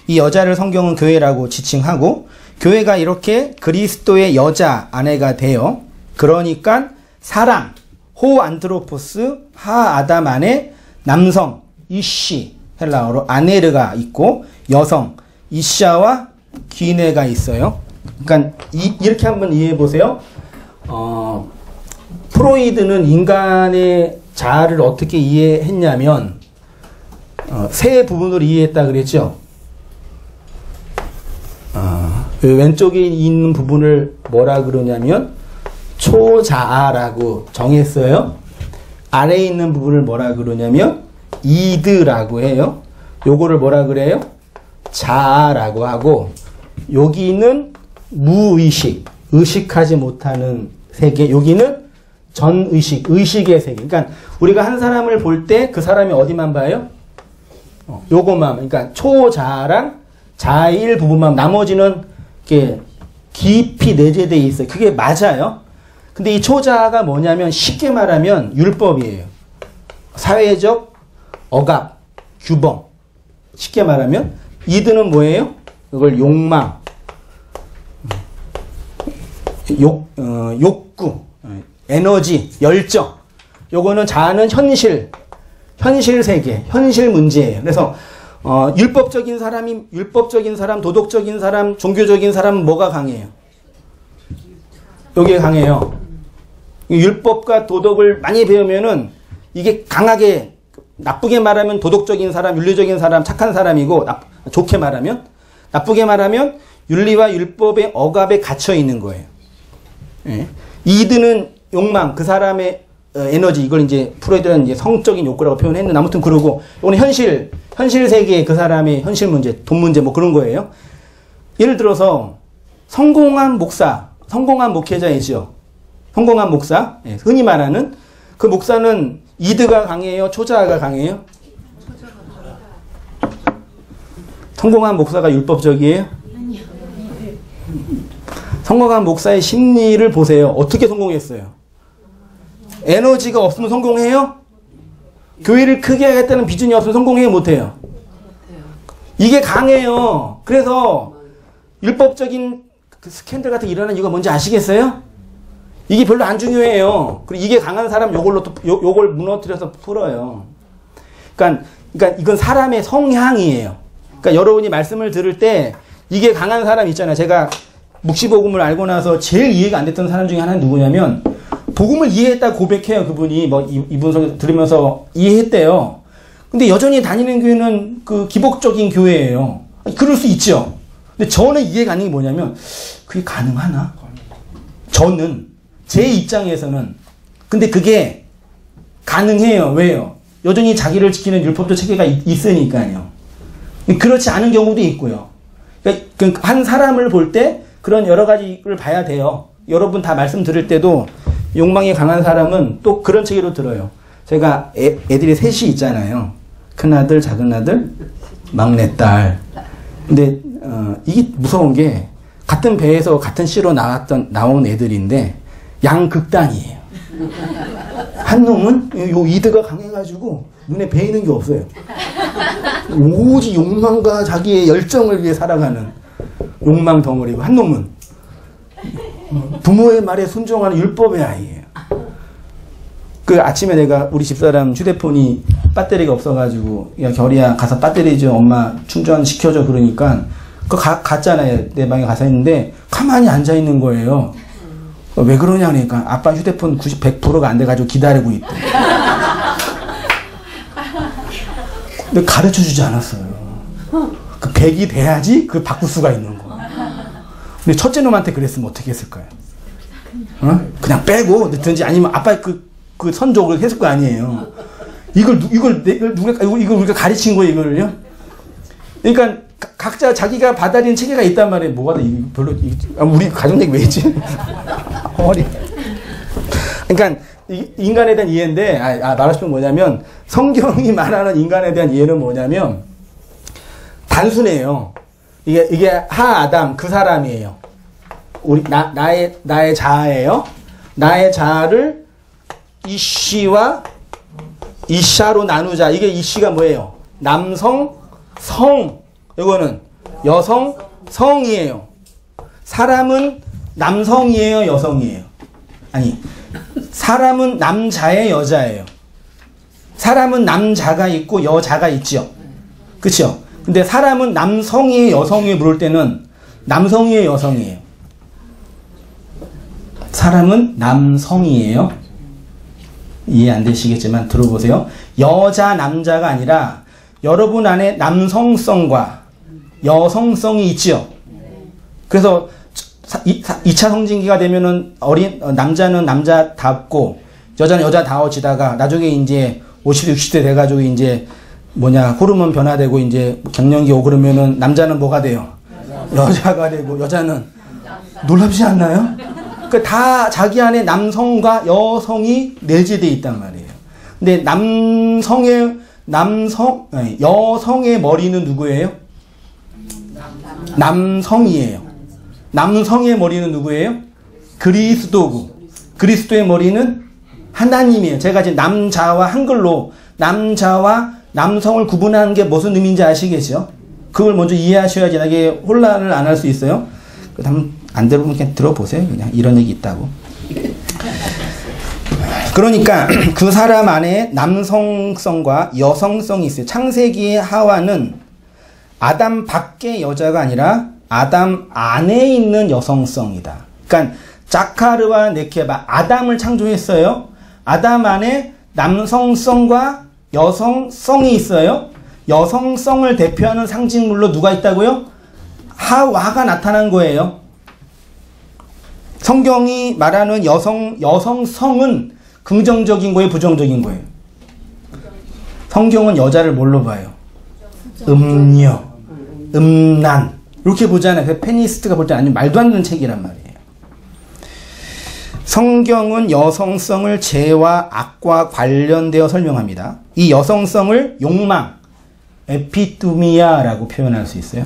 이 여자를 성경은 교회라고 지칭하고, 교회가 이렇게 그리스도의 여자 아내가 돼요. 그러니까 사랑, 호 안드로포스, 하 아담 안에 남성, 이쉬, 헬라어로 아네르가 있고, 여성, 이샤와 기네가 있어요. 그러니까 이렇게 한번 이해해 보세요. 프로이드는 인간의 자아를 어떻게 이해했냐면 세 부분으로 이해했다 그랬죠. 그 왼쪽에 있는 부분을 뭐라 그러냐면 초자아라고 정했어요. 아래에 있는 부분을 뭐라 그러냐면 이드라고 해요. 요거를 뭐라 그래요? 자아라고 하고, 여기는 무의식, 의식하지 못하는 세계, 여기는 전의식, 의식의 세계. 그러니까 우리가 한 사람을 볼 때 그 사람이 어디만 봐요? 요것만. 그러니까 초자아랑 자아의 일부분만, 나머지는 이렇게 깊이 내재되어 있어요. 그게 맞아요. 근데 이 초자아가 뭐냐면 쉽게 말하면 율법이에요. 사회적 억압, 규범. 쉽게 말하면 이드는 뭐예요? 이걸 욕망, 욕구, 에너지, 열정. 요거는 자아는 현실 세계, 현실 문제예요. 그래서 율법적인 사람, 도덕적인 사람, 종교적인 사람 뭐가 강해요? 여기에 강해요. 율법과 도덕을 많이 배우면은 이게 강하게, 나쁘게 말하면 도덕적인 사람, 윤리적인 사람, 착한 사람이고, 좋게 말하면, 나쁘게 말하면 윤리와 율법의 억압에 갇혀 있는 거예요. 예. 이드는 욕망, 그 사람의 에너지, 이걸 이제 프로이드는 이제 성적인 욕구라고 표현했는데, 아무튼 그러고, 이거는 현실 세계의 그 사람의 현실 문제, 돈 문제 뭐 그런 거예요. 예를 들어서 성공한 목회자이죠. 성공한 목사, 예, 흔히 말하는 그 목사는 이드가 강해요? 초자아가 강해요? 성공한 목사가 율법적이에요? 성공한 목사의 심리를 보세요. 어떻게 성공했어요? 에너지가 없으면 성공해요? 교회를 크게 하겠다는 비전이 없으면 성공해요? 못해요? 이게 강해요. 그래서 율법적인 그 스캔들 같은 게 일어나는 이유가 뭔지 아시겠어요? 이게 별로 안 중요해요. 그리고 이게 강한 사람 요걸 무너뜨려서 풀어요. 그러니까 이건 사람의 성향이에요. 그러니까 여러분이 말씀을 들을 때 이게 강한 사람 있잖아요. 제가 묵시복음을 알고 나서 제일 이해가 안 됐던 사람 중에 하나는 누구냐면, 복음을 이해했다고 고백해요. 그분이 뭐 이분 소리 들으면서 이해했대요. 근데 여전히 다니는 교회는 그 기복적인 교회예요. 그럴 수 있죠. 근데 저는 이해가 안 되는 게 뭐냐면, 그게 가능하나? 저는 제 입장에서는. 근데 그게 가능해요. 왜요? 여전히 자기를 지키는 율법적 체계가 있으니까요. 그렇지 않은 경우도 있고요. 그러니까 한 사람을 볼 때 그런 여러 가지를 봐야 돼요. 여러분 다 말씀 들을 때도 욕망이 강한 사람은 또 그런 체계로 들어요. 제가 애들이 셋이 있잖아요. 큰아들, 작은아들, 막내딸. 근데 이게 무서운 게 같은 배에서 같은 씨로 나온 애들인데 양극단이에요. 한 놈은 요 이드가 강해가지고 눈에 베이는 게 없어요. 오직 욕망과 자기의 열정을 위해 살아가는 욕망 덩어리고, 한 놈은 부모의 말에 순종하는 율법의 아이예요. 그 아침에 내가 우리 집사람 휴대폰이 배터리가 없어가지고, 야 결이야 가서 배터리 좀 엄마 충전시켜줘 그러니까 그거 갔잖아요. 내 방에 가서 했는데 가만히 앉아있는 거예요. 왜 그러냐 그러니까 아빠 휴대폰 100%가 안 돼가지고 기다리고 있대. 근데 가르쳐주지 않았어요. 그 100이 돼야지 그걸 바꿀 수가 있는 거. 근데 첫째 놈한테 그랬으면 어떻게 했을까요? 그냥 빼고 넣든지 아니면 아빠 그 선족을 했을 거 아니에요. 이걸 우리가 가르친 거예요, 이거를요? 그러니까 각자 자기가 받아들인 체계가 있단 말이에요. 뭐가 다 별로 우리 가정 얘기 왜 했지? 허리. 그러니까 인간에 대한 이해인데 말하고 싶은 건 뭐냐면 성경이 말하는 인간에 대한 이해는 뭐냐면 단순해요. 이게 하아담 그 사람이에요. 우리 나의 자아예요. 나의 자아를 이씨와 이샤로 나누자. 이게 이씨가 뭐예요? 남성 성. 이거는 여성 성이에요. 사람은 남성이에요, 여성이에요? 아니, 사람은 남자예요, 여자예요? 사람은 남자가 있고 여자가 있죠. 그렇죠? 근데 사람은 남성이에요, 여성이에요? 물을 때는 남성이에요, 여성이에요? 사람은 남성이에요. 이해 안 되시겠지만 들어보세요. 여자, 남자가 아니라 여러분 안에 남성성과 여성성이 있죠. 그래서 2차 성징기가 되면은 남자는 남자답고 여자는 여자다워지다가 나중에 이제 50대, 60대 돼가지고 이제 호르몬 변화되고 이제 갱년기 오고 그러면은 남자는 뭐가 돼요? 여자가 되고 여자는 놀랍지 않나요? 그 다 자기 안에 남성과 여성이 내재되어 있단 말이에요. 근데 여성의 머리는 누구예요? 남성이에요. 남성의 머리는 누구예요? 그리스도고. 그리스도의 머리는 하나님이에요. 제가 지금 남자와 한글로 남자와 남성을 구분하는 게 무슨 의미인지 아시겠죠? 그걸 먼저 이해하셔야지 나게 혼란을 안 할 수 있어요. 안 들어보면 그냥 들어보세요. 그냥 이런 얘기 있다고. 그러니까 그 사람 안에 남성성과 여성성이 있어요. 창세기의 하와는 아담 밖의 여자가 아니라 아담 안에 있는 여성성이다. 그러니까 자카르와 네케바, 아담을 창조했어요. 아담 안에 남성성과 여성성이 있어요. 여성성을 대표하는 상징물로 누가 있다고요? 하와가 나타난 거예요. 성경이 말하는 여성성은 긍정적인 거예요, 부정적인 거예요? 성경은 여자를 뭘로 봐요? 음녀, 음란 이렇게 보잖아요. 그래서 페니스트가 볼 때 아니면 말도 안 되는 책이란 말이에요. 성경은 여성성을 죄와 악과 관련되어 설명합니다. 이 여성성을 욕망, 에피투미아라고 표현할 수 있어요.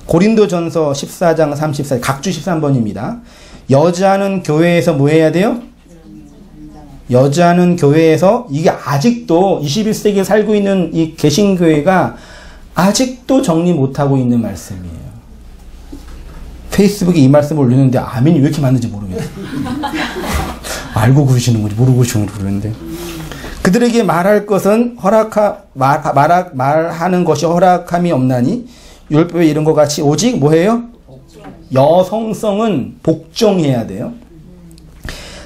고린도전서 14장 34, 각주 13번입니다. 여자는 교회에서 뭐 해야 돼요? 여자는 교회에서, 이게 아직도 21세기에 살고 있는 이 개신교회가 아직도 정리 못하고 있는 말씀이에요. 페이스북에 이 말씀을 올리는데 아멘이 왜 이렇게 많은지 모르겠어요. 알고 그러시는 건지 모르고 그러시는 건지 모르겠는데. 그들에게 말할 것은 말하는 것이 허락함이 없나니 율법에 이른 것 같이 오직 뭐예요? 여성성은 복종해야 돼요.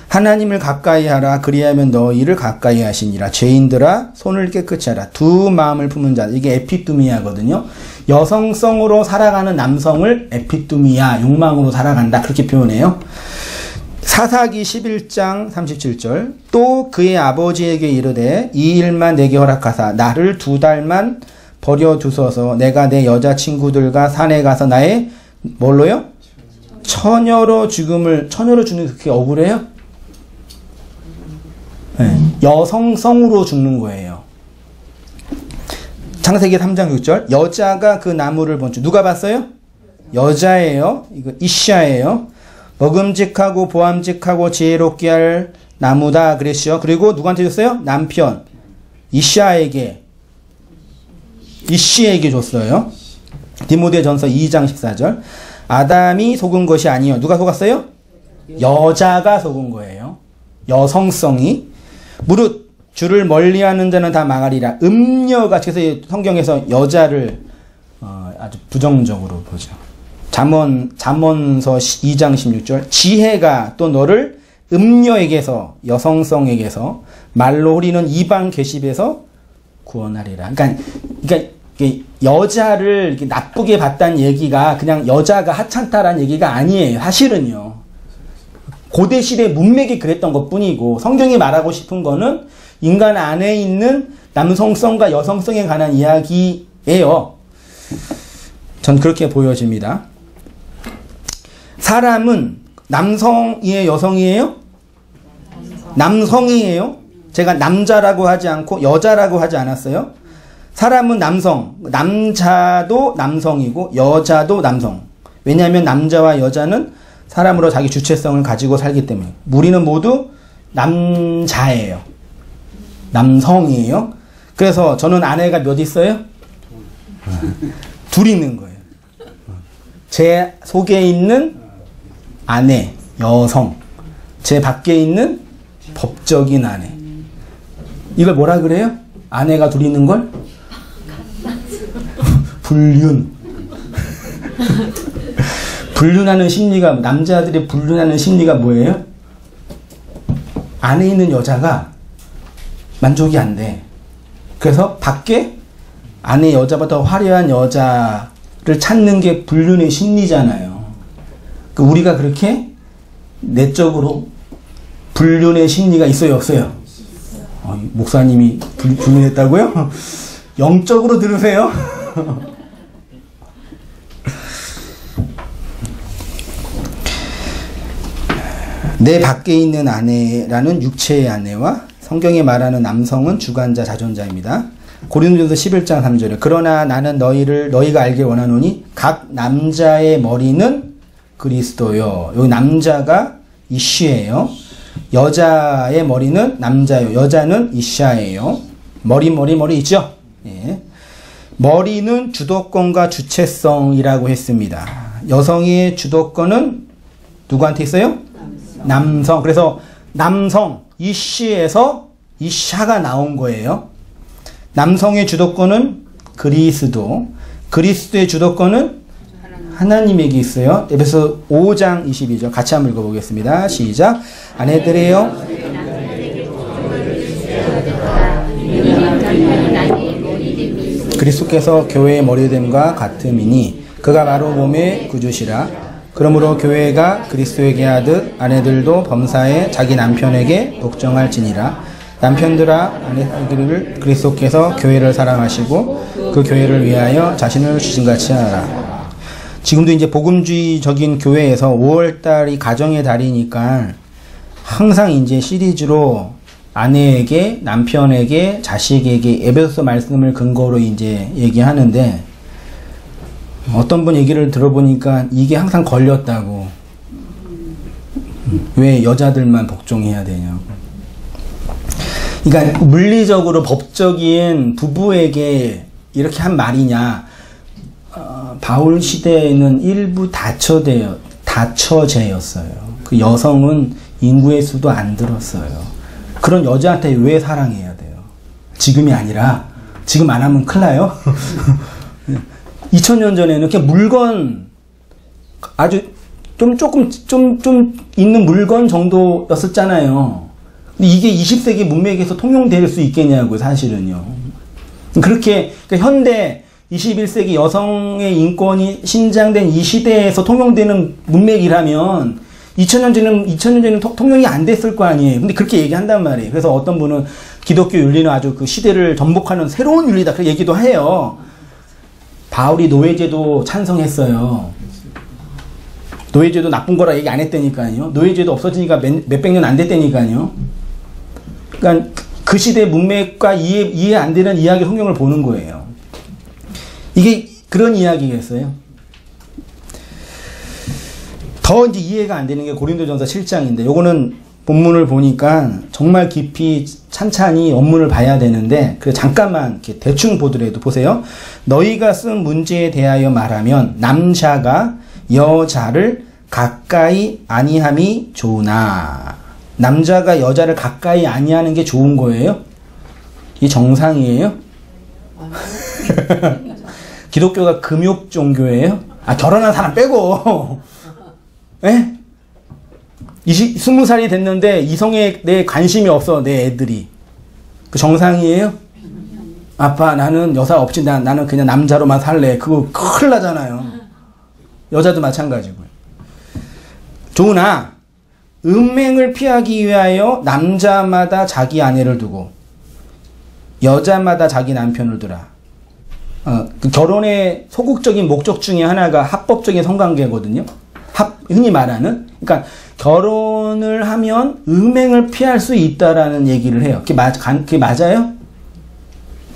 하나님을 가까이 하라. 그리하면 너희를 가까이 하시니라. 죄인들아 손을 깨끗이 하라. 두 마음을 품은 자. 이게 에피투미아거든요. 여성성으로 살아가는 남성을 에피투미아, 욕망으로 살아간다. 그렇게 표현해요. 사사기 11장 37절. 또 그의 아버지에게 이르되 이 일만 내게 허락하사 나를 2달만 버려두소서. 내가 내 여자친구들과 산에 가서 나의 뭘로요? 처녀로 주는 게 그렇게 억울해요? 네. 여성성으로 죽는 거예요. 창세기 3장 6절. 여자가 그 나무를 본즉 누가 봤어요? 여자예요. 이거 이샤예요. 먹음직하고 보암직하고 지혜롭게 할 나무다 그랬죠. 그리고 누구한테 줬어요? 남편 이씨에게 줬어요. 디모데전서 2장 14절. 아담이 속은 것이 아니요. 누가 속았어요? 여자가 속은 거예요. 여성성이. 무릇 주를 멀리하는 자는 다 망하리라. 음녀같이. 그래서 성경에서 여자를 아주 부정적으로 보죠. 잠언서 2장 16절. 지혜가 또 너를 음녀에게서, 여성성에게서, 말로 흐리는 이방 계십에서 구원하리라. 그러니까 여자를 이렇게 나쁘게 봤다는 얘기가 그냥 여자가 하찮다라는 얘기가 아니에요. 사실은요. 고대시대 문맥이 그랬던 것 뿐이고, 성경이 말하고 싶은 거는 인간 안에 있는 남성성과 여성성에 관한 이야기예요. 전 그렇게 보여집니다. 사람은 남성이에요, 여성이에요? 남성이에요. 제가 남자라고 하지 않고 여자라고 하지 않았어요. 사람은 남성, 남자도 남성이고 여자도 남성. 왜냐하면 남자와 여자는 사람으로 자기 주체성을 가지고 살기 때문에. 우리는 모두 남자예요. 남성이에요. 그래서 저는 아내가 몇 있어요? 둘 있는 거예요. 제 속에 있는 아내, 여성. 제 밖에 있는 법적인 아내. 이걸 뭐라 그래요? 아내가 둘 있는 걸? 불륜. 불륜하는 심리가, 남자들이 불륜하는 심리가 뭐예요? 안에 있는 여자가 만족이 안 돼. 그래서 밖에 안에 여자보다 화려한 여자를 찾는 게 불륜의 심리잖아요. 우리가 그렇게 내적으로 불륜의 심리가 있어요, 없어요? 목사님이 불륜했다고요? 영적으로 들으세요? 내 밖에 있는 아내라는 육체의 아내와 성경에 말하는 남성은 주관자, 자존자입니다. 고린도전서 11장 3절에 그러나 나는 너희가 알길 원하노니 각 남자의 머리는 그리스도요. 여기 남자가 이쉬예요. 여자의 머리는 남자요. 여자는 이샤예요. 머리 있죠? 예. 머리는 주도권과 주체성이라고 했습니다. 여성의 주도권은 누구한테 있어요? 남성. 그래서 남성, 이씨에서 이샤가 나온 거예요. 남성의 주도권은 그리스도, 그리스도의 주도권은 하나님에게 있어요. 에베소 5장 22절 같이 한번 읽어보겠습니다. 시작. 아내들이여 그리스도께서 교회의 머리됨과 같음이니 그가 바로 몸의 구주시라. 그러므로 교회가 그리스도에게 하듯 아내들도 범사에 자기 남편에게 복종할지니라. 남편들아 아내들을 그리스도께서 교회를 사랑하시고 그 교회를 위하여 자신을 주신같이 하라. 지금도 이제 복음주의적인 교회에서 5월달이 가정의 달이니까 항상 이제 시리즈로 아내에게, 남편에게, 자식에게 에베소서 말씀을 근거로 이제 얘기하는데 어떤 분 얘기를 들어보니까 이게 항상 걸렸다고. 왜 여자들만 복종해야 되냐고. 그러니까 물리적으로 법적인 부부에게 이렇게 한 말이냐. 바울 시대에는 일부 다처제였어요. 그 여성은 인구의 수도 안 들었어요. 그런 여자한테 왜 사랑해야 돼요? 지금이 아니라 지금 안 하면 큰일 나요. 2000년 전에는 그냥 물건 아주 좀 있는 물건 정도였었잖아요. 근데 이게 20세기 문맥에서 통용될 수 있겠냐고 사실은요. 그러니까 현대 21세기 여성의 인권이 신장된 이 시대에서 통용되는 문맥이라면 2000년 전에는 통용이 안 됐을 거 아니에요. 근데 그렇게 얘기한단 말이에요. 그래서 어떤 분은 기독교 윤리는 아주 그 시대를 전복하는 새로운 윤리다. 그렇게 얘기도 해요. 바울이 노예제도 찬성했어요. 노예제도 나쁜 거라 얘기 안 했다니까요. 노예제도 없어지니까 몇백 년 안 됐다니까요. 그러니까 그 시대 문맥과 이해 안 되는 이야기 성경을 보는 거예요. 이게 그런 이야기겠어요. 더 이제 이해가 안 되는 게 고린도전서 7장인데 요거는 본문을 보니까 정말 깊이 찬찬히 원문을 봐야 되는데 그래 잠깐만 이렇게 대충 보더라도 보세요. 너희가 쓴 문제에 대하여 말하면 남자가 여자를 가까이 아니함이 좋으나 남자가 여자를 가까이 아니하는 게 좋은 거예요? 이게 정상이에요? 기독교가 금욕 종교예요? 결혼한 사람 빼고. 예? 20살이 됐는데 이성에 내 관심이 없어, 내 애들이. 그 정상이에요? 아빠, 나는 여사 없이 나는 그냥 남자로만 살래. 그거 큰일 나잖아요. 여자도 마찬가지고요. 좋으나, 음행을 피하기 위하여 남자마다 자기 아내를 두고, 여자마다 자기 남편을 두라. 그 결혼의 소극적인 목적 중에 하나가 합법적인 성관계거든요. 흔히 말하는. 그러니까 결혼을 하면 음행을 피할 수 있다라는 얘기를 해요. 그게 맞아요?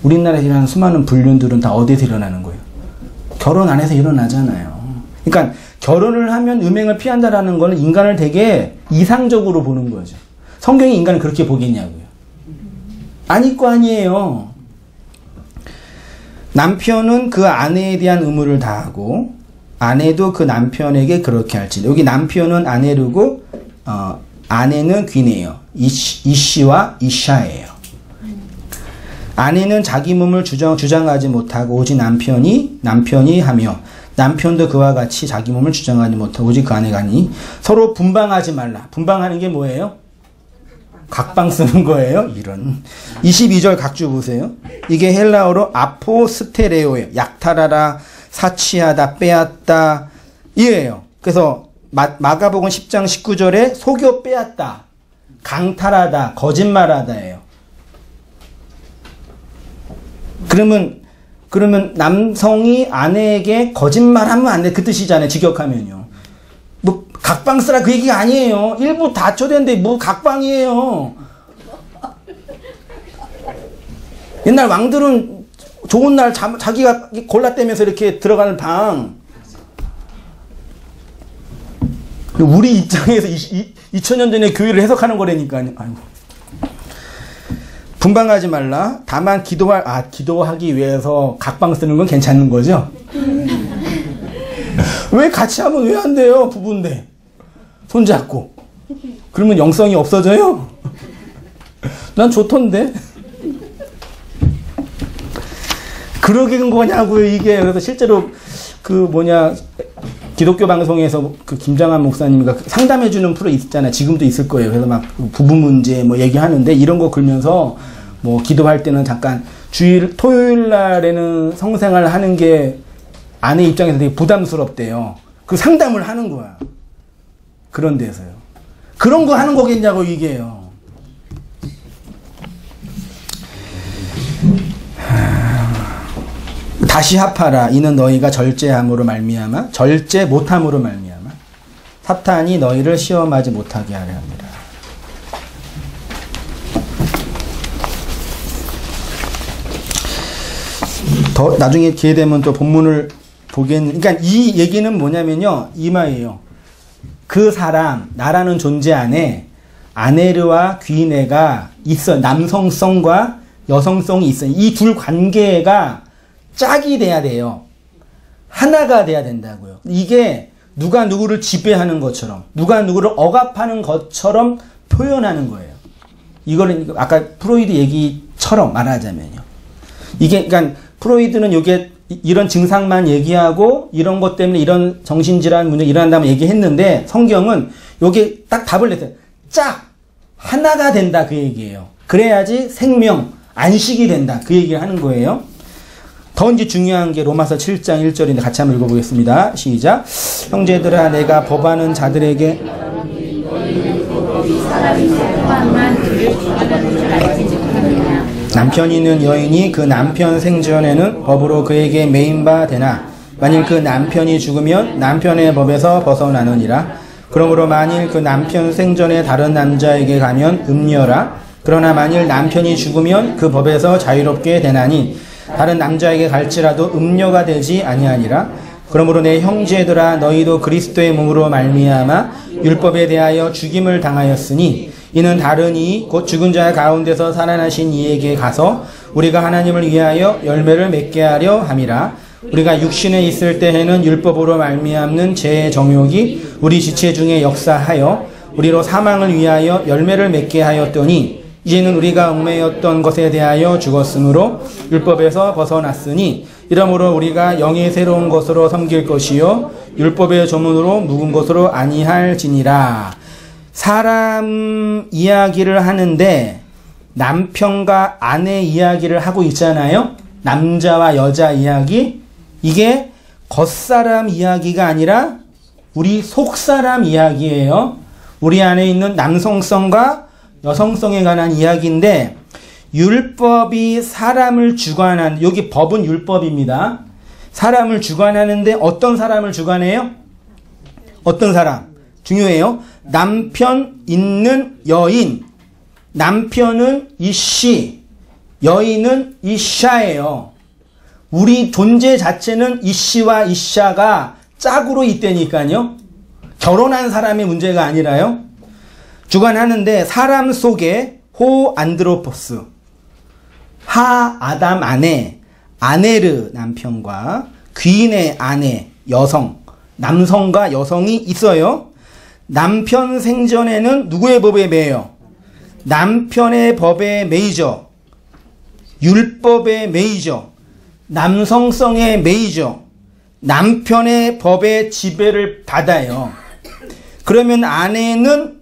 우리나라에 일어나는 수많은 불륜들은 다 어디서 일어나는 거예요? 결혼 안에서 일어나잖아요. 그러니까 결혼을 하면 음행을 피한다라는 거는 인간을 되게 이상적으로 보는 거죠. 성경이 인간을 그렇게 보겠냐고요. 아닐 거 아니에요. 남편은 그 아내에 대한 의무를 다하고 아내도 그 남편에게 그렇게 할지. 여기 남편은 아내르고 아내는 귀네요. 이씨와 이샤예요. 아내는 자기 몸을 주장하지 못하고 오직 남편이 하며 남편도 그와 같이 자기 몸을 주장하지 못하고 오직 그 아내가 하니 서로 분방하지 말라. 분방하는 게 뭐예요? 각방 쓰는 거예요. 이런 22절 각주 보세요. 이게 헬라어로 아포스테레오예요. 약탈하라, 사치하다, 빼앗다 이래요. 그래서 마가복음 10장 19절에 속여 빼앗다, 강탈하다, 거짓말하다예요. 그러면 남성이 아내에게 거짓말하면 안 돼. 그 뜻이잖아요. 직역하면요. 뭐 각방 쓰라 그 얘기가 아니에요. 일부 다처되는데 뭐 각방이에요. 옛날 왕들은 좋은 날 자기가 골라떼면서 이렇게 들어가는 방. 우리 입장에서 2000년 전에 교회를 해석하는 거라니까요. 아이고. 분방하지 말라. 다만 기도하기 위해서 각방 쓰는 건 괜찮은 거죠? 왜 같이 하면 왜 안 돼요? 부부인데. 손잡고. 그러면 영성이 없어져요? 난 좋던데. 그러긴 거냐고요, 이게. 그래서 실제로 기독교 방송에서 그 김장한 목사님이 상담해주는 프로 있잖아요. 지금도 있을 거예요. 그래서 막 부부 문제 뭐 얘기하는데 이런 거 걸면서 뭐 기도할 때는 잠깐 토요일 날에는 성생활 하는 게 아내 입장에서 되게 부담스럽대요. 그 상담을 하는 거야. 그런 데서요. 그런 거 하는 거겠냐고 이게요. 다시 합하라. 이는 너희가 절제함으로 말미암아 절제 못함으로 말미암아 사탄이 너희를 시험하지 못하게 하려 합니다. 더 나중에 기회 되면 또 본문을 그러니까 이 얘기는 뭐냐면요. 이 말이에요. 그 사람, 나라는 존재 안에 아네르와 귀네가 있어. 남성성과 여성성이 있어요. 이 둘 관계가 짝이 돼야 돼요. 하나가 돼야 된다고요. 이게 누가 누구를 지배하는 것처럼, 누가 누구를 억압하는 것처럼 표현하는 거예요. 이거는 아까 프로이드 얘기처럼 말하자면요. 이게, 그러니까 프로이드는 이게 이런 증상만 얘기하고 이런 것 때문에 이런 정신질환 문제 일어난다면 얘기했는데 성경은 요게 딱 답을 냈어요. 짝! 하나가 된다 그 얘기예요. 그래야지 생명, 안식이 된다 그 얘기를 하는 거예요. 더 이제 중요한 게 로마서 7장 1절인데 같이 한번 읽어보겠습니다. 시작. 형제들아 내가 법하는 자들에게 남편이는 여인이 그 남편 생전에는 법으로 그에게 매인바 되나 만일 그 남편이 죽으면 남편의 법에서 벗어나느니라. 그러므로 만일 그 남편 생전에 다른 남자에게 가면 음녀라. 그러나 만일 남편이 죽으면 그 법에서 자유롭게 되나니 다른 남자에게 갈지라도 음녀가 되지 아니하니라. 그러므로 내 형제들아 너희도 그리스도의 몸으로 말미암아 율법에 대하여 죽임을 당하였으니 이는 다른 이 곧 죽은 자 가운데서 살아나신 이에게 가서 우리가 하나님을 위하여 열매를 맺게 하려 함이라. 우리가 육신에 있을 때에는 율법으로 말미암는 죄의 정욕이 우리 지체 중에 역사하여 우리로 사망을 위하여 열매를 맺게 하였더니 이제는 우리가 얽매였던 것에 대하여 죽었으므로 율법에서 벗어났으니 이러므로 우리가 영의 새로운 것으로 섬길 것이요 율법의 조문으로 묵은 것으로 아니할지니라. 사람 이야기를 하는데 남편과 아내 이야기를 하고 있잖아요. 남자와 여자 이야기. 이게 겉사람 이야기가 아니라 우리 속사람 이야기예요. 우리 안에 있는 남성성과 여성성에 관한 이야기인데 율법이 사람을 주관한, 여기 법은 율법입니다. 사람을 주관하는데 어떤 사람을 주관해요? 어떤 사람? 중요해요. 남편 있는 여인. 남편은 이씨, 여인은 이샤예요. 우리 존재 자체는 이씨와 이샤가 짝으로 있다니까요. 결혼한 사람의 문제가 아니라요. 주관하는데 사람 속에 호 안드로포스, 하 아담 아내, 아네르 남편과 귀인의 아내 여성, 남성과 여성이 있어요. 남편 생전에는 누구의 법에 매여? 남편의 법에 매이죠. 율법에 매이죠. 남성성에 매이죠. 남편의 법의 지배를 받아요. 그러면 아내는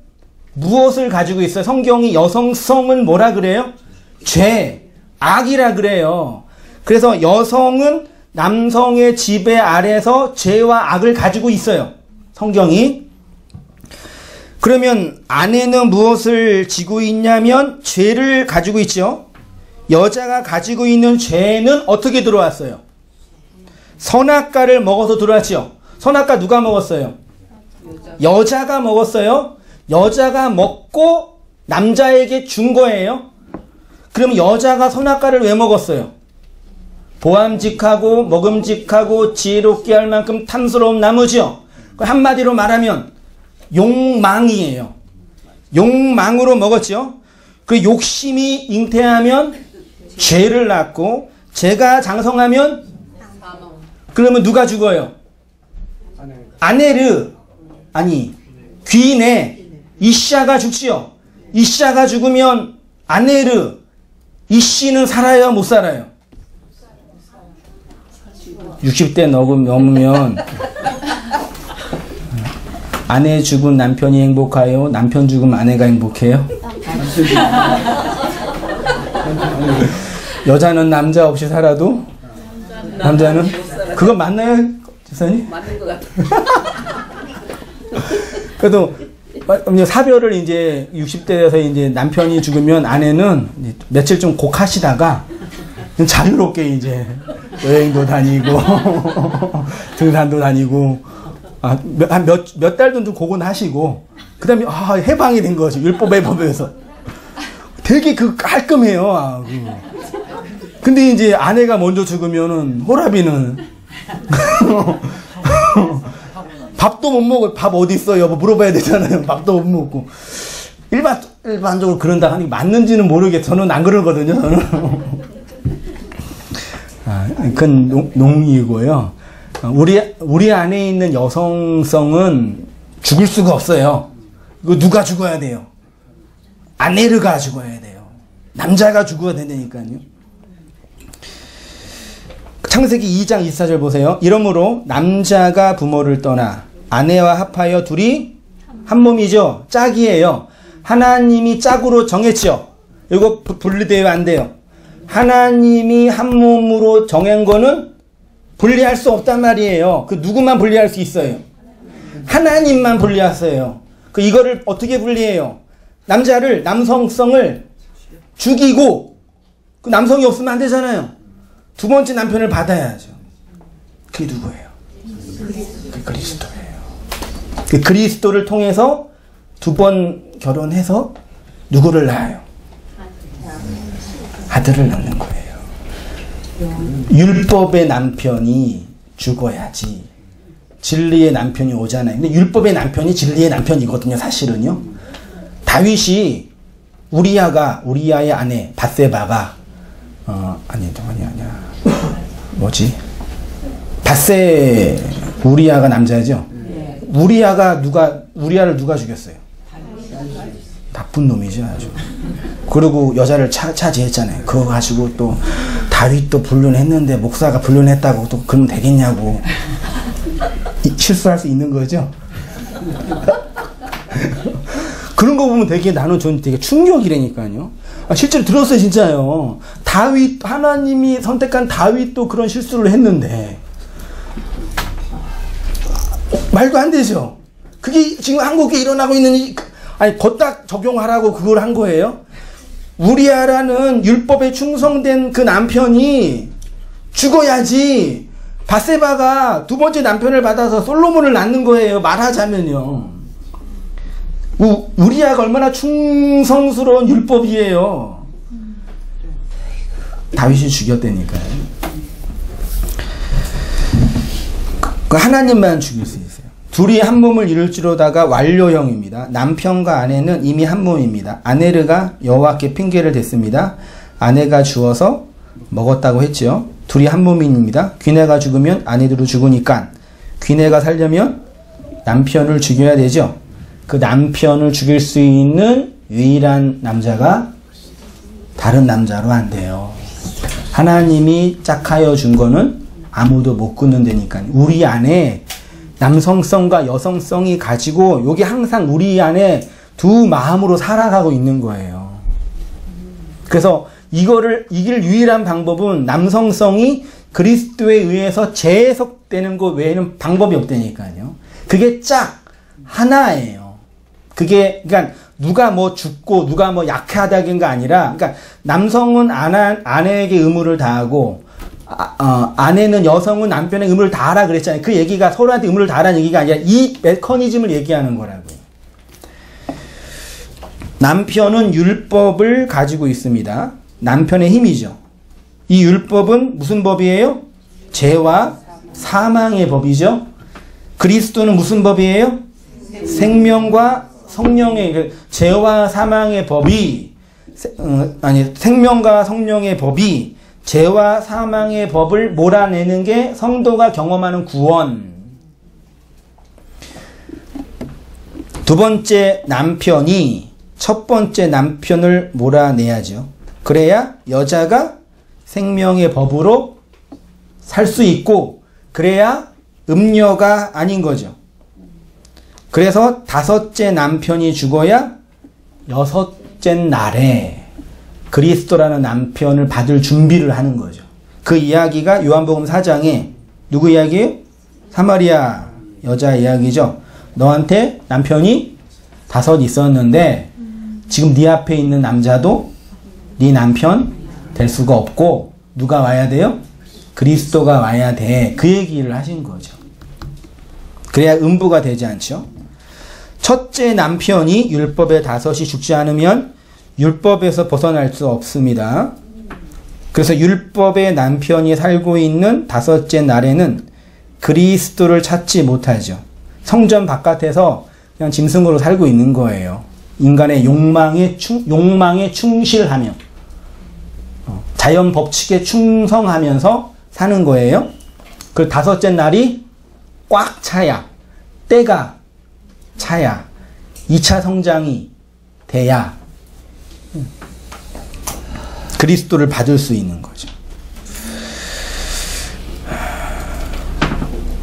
무엇을 가지고 있어요? 성경이 여성성은 뭐라 그래요? 죄, 악이라 그래요. 그래서 여성은 남성의 지배 아래서 죄와 악을 가지고 있어요. 성경이. 그러면 아내는 무엇을 지고 있냐면 죄를 가지고 있죠. 여자가 가지고 있는 죄는 어떻게 들어왔어요? 선악과를 먹어서 들어왔죠. 선악과 누가 먹었어요? 여자가 먹었어요. 여자가 먹고 남자에게 준 거예요. 그럼 여자가 선악과를 왜 먹었어요? 보암직하고 먹음직하고 지혜롭게 할 만큼 탐스러운 나무죠. 한마디로 말하면 욕망이에요. 욕망으로 먹었죠. 그 욕심이 잉태하면 죄를 낳고, 죄가 장성하면 그러면 누가 죽어요? 아네르, 아니 귀인의 이샤가 죽지요. 이샤가 죽으면 아네르, 이씨는 살아요, 못 살아요? 60대 넘으면 아내 죽은 남편이 행복해요? 남편 죽으면 아내가 행복해요? 여자는 남자 없이 살아도? 남자는? 그거 맞나요, 지사님?
맞는 것 같아요.
그래도 사별을 이제 60대에서 이제 남편이 죽으면 아내는 며칠 좀 곡하시다가 자유롭게 이제 여행도 다니고 등산도 다니고 몇 달 정도 고군하시고 그다음에 해방이 된 거죠. 율법의 법에서 되게 깔끔해요. 근데 이제 아내가 먼저 죽으면은 호라비는 밥도 못 먹어. 밥 어디 있어 여보 물어봐야 되잖아요. 밥도 못 먹고 일반적으로 그런다 하니 맞는지는 모르겠어요. 저는 안 그러거든요. 저는 그건 농이고요. 우리 안에 있는 여성성은 죽을 수가 없어요. 이거 누가 죽어야 돼요? 아내르가 죽어야 돼요. 남자가 죽어야 된다니까요. 창세기 2장 24절 보세요. 이러므로 남자가 부모를 떠나 아내와 합하여 둘이 한 몸이죠. 짝이에요. 하나님이 짝으로 정했죠. 이거 분리되면 안 돼요. 하나님이 한 몸으로 정한 거는 분리할 수 없단 말이에요. 그 누구만 분리할 수 있어요? 하나님만 분리하세요. 이거를 어떻게 분리해요? 남성성을 죽이고 그 남성이 없으면 안 되잖아요. 두 번째 남편을 받아야죠. 그게 누구예요? 그 그리스도예요. 그 그리스도를 통해서 두 번 결혼해서 누구를 낳아요? 아들을 낳는 거예요. 율법의 남편이 죽어야지 진리의 남편이 오잖아요. 근데 율법의 남편이 진리의 남편이거든요. 사실은요. 다윗이 우리야의 아내 바세바가 우리야가 남자죠. 우리야를 누가 죽였어요? 나쁜 놈이죠, 아주. 그리고 여자를 차지했잖아요. 그거 가지고 또 다윗도 불륜했는데 목사가 불륜했다고 또 그러면 되겠냐고 실수할 수 있는 거죠. 그런 거 보면 나는 되게 충격이라니까요. 실제로 들었어요, 진짜요. 하나님이 선택한 다윗도 그런 실수를 했는데 말도 안 되죠. 그게 지금 한국에 일어나고 있는 걷다 적용하라고 그걸 한 거예요. 우리아라는 율법에 충성된 그 남편이 죽어야지 밧세바가 두 번째 남편을 받아서 솔로몬을 낳는 거예요. 말하자면요. 우리아가 얼마나 충성스러운 율법이에요. 다윗이 죽였다니까요. 하나님만 죽일 수 있어요. 둘이 한 몸을 이룰지로다가 완료형입니다. 남편과 아내는 이미 한 몸입니다. 아내르가 여호와께 핑계를 댔습니다. 아내가 주어서 먹었다고 했죠. 둘이 한 몸입니다. 귀내가 죽으면 아내도 죽으니까 귀내가 살려면 남편을 죽여야 되죠. 그 남편을 죽일 수 있는 유일한 남자가 다른 남자로 안 돼요. 하나님이 짝하여 준 거는 아무도 못 끊는다니까요. 우리 안에 남성성과 여성성이 가지고 여기 항상 우리 안에 두 마음으로 살아가고 있는 거예요. 그래서 이거를 이길 유일한 방법은 남성성이 그리스도에 의해서 재해석되는 것 외에는 방법이 없다니까요. 그게 짝 하나예요. 그게 그러니까 누가 뭐 죽고 누가 뭐 약하다긴가 아니라, 그러니까 남성은 아내에게 의무를 다하고 아내는 여성은 남편의 의무를 다하라 그랬잖아요. 그 얘기가 서로한테 의무를 다하라는 얘기가 아니라 이 메커니즘을 얘기하는 거라고요. 남편은 율법을 가지고 있습니다. 남편의 힘이죠. 이 율법은 무슨 법이에요? 죄와 사망의 법이죠. 그리스도는 무슨 법이에요? 생명과 성령의, 죄와 사망의 법이 생명과 성령의 법이 죄와 사망의 법을 몰아내는 게 성도가 경험하는 구원. 두 번째 남편이 첫 번째 남편을 몰아내야죠. 그래야 여자가 생명의 법으로 살 수 있고, 그래야 음녀가 아닌 거죠. 그래서 다섯째 남편이 죽어야 여섯째 날에 그리스도라는 남편을 받을 준비를 하는 거죠. 그 이야기가 요한복음 4장에 누구 이야기예요? 사마리아 여자 이야기죠. 너한테 남편이 5 있었는데 지금 네 앞에 있는 남자도 네 남편 될 수가 없고 누가 와야 돼요? 그리스도가 와야 돼. 그 얘기를 하신 거죠. 그래야 음부가 되지 않죠. 첫째 남편이 율법의 5이 죽지 않으면 율법에서 벗어날 수 없습니다. 그래서 율법의 남편이 살고 있는 5째 날에는 그리스도를 찾지 못하죠. 성전 바깥에서 그냥 짐승으로 살고 있는 거예요. 인간의 욕망에 충실하며 자연 법칙에 충성하면서 사는 거예요. 그 5째 날이 꽉 차야, 때가 차야, 2차 성장이 돼야 그리스도를 받을 수 있는 거죠.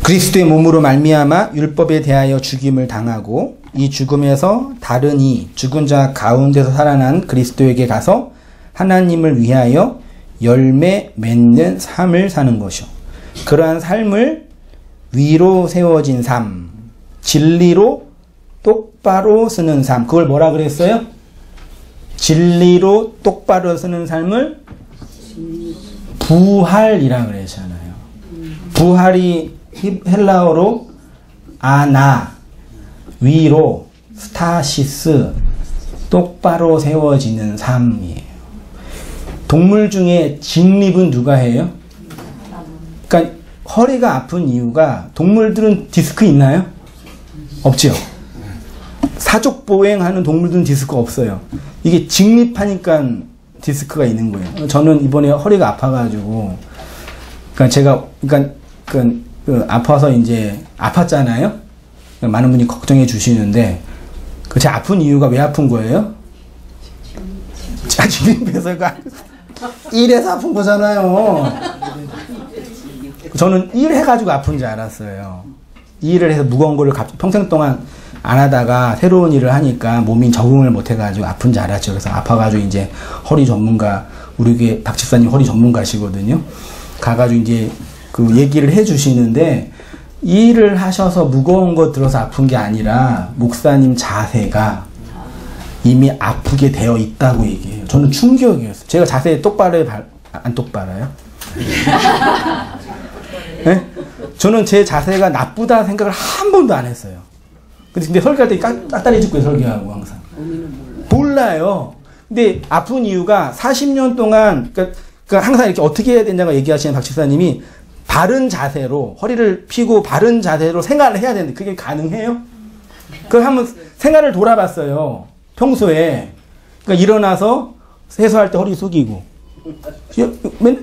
그리스도의 몸으로 말미암아 율법에 대하여 죽임을 당하고 이 죽음에서 다른 이 죽은 자 가운데서 살아난 그리스도에게 가서 하나님을 위하여 열매 맺는 삶을 사는 것이요. 그러한 삶을 위로 세워진 삶, 진리로 똑바로 쓰는 삶, 그걸 뭐라 그랬어요? 진리로 똑바로 쓰는 삶을 부활이라 그랬잖아요. 부활이 헬라어로 아나, 위로, 스타시스, 똑바로 세워지는 삶이에요. 동물 중에 직립은 누가 해요? 그러니까 허리가 아픈 이유가, 동물들은 디스크 있나요? 없죠. 사족보행하는 동물들은 디스크 없어요. 이게 직립하니까 디스크가 있는 거예요. 저는 이번에 허리가 아파가지고, 그러니까 제가, 아파서 이제 아팠잖아요. 많은 분이 걱정해 주시는데, 제 아픈 이유가 왜 아픈 거예요? 직립해서가 일해서 아픈 거잖아요. 저는 일해가지고 아픈 줄 알았어요. 일을 해서 무거운 거를 평생 동안 안 하다가 새로운 일을 하니까 몸이 적응을 못 해가지고 아픈 줄 알았죠. 그래서 아파가지고 이제 허리 전문가, 우리 교회 박 집사님 허리 전문가시거든요. 가가지고 이제 그 얘기를 해 주시는데, 일을 하셔서 무거운 거 들어서 아픈 게 아니라 목사님 자세가 이미 아프게 되어 있다고 얘기해요. 저는 충격이었어요. 제가 자세 똑바로 안 똑바로요? 네? 저는 제 자세가 나쁘다 생각을 한 번도 안 했어요. 근데 설교할 때 깍다리 짚고 설교하고 항상. 몰라요. 근데 아픈 이유가 40년 동안, 그러니까 항상 이렇게 어떻게 해야 되냐고 얘기하시는 박 집사님이 바른 자세로, 허리를 펴고 바른 자세로 생활을 해야 되는데 그게 가능해요? 그걸 한번 생활을 돌아봤어요. 평소에. 그러니까 일어나서 세수할 때 허리 숙이고.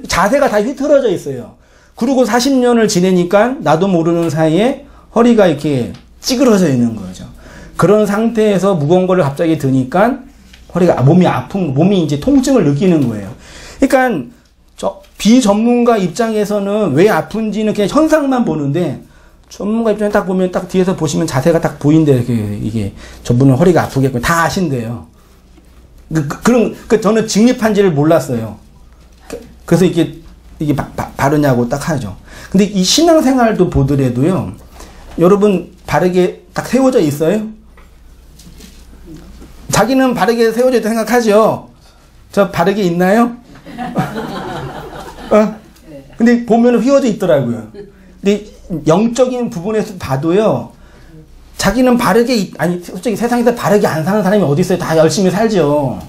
자세가 다 휘틀어져 있어요. 그리고 40년을 지내니까 나도 모르는 사이에 허리가 이렇게 찌그러져 있는 거죠. 그런 상태에서 무거운 거를 갑자기 드니까 허리가, 몸이 아픈, 몸이 이제 통증을 느끼는 거예요. 그러니까 비전문가 입장에서는 왜 아픈지는 그냥 현상만 보는데, 전문가 입장에 딱 보면 딱 뒤에서 보시면 자세가 딱 보인대. 이게 저분은 허리가 아프겠고 다 아신대요. 저는 직립한지를 몰랐어요. 그래서 이게 바르냐고 딱 하죠. 근데 이 신앙생활도 보더라도요, 여러분 바르게 딱 세워져 있어요? 자기는 바르게 세워져 있다고 생각하죠? 저 바르게 있나요? 근데 보면 휘어져 있더라고요. 근데 영적인 부분에서 봐도요, 자기는 바르게, 아니, 솔직히 세상에서 바르게 안 사는 사람이 어디 있어요? 다 열심히 살죠.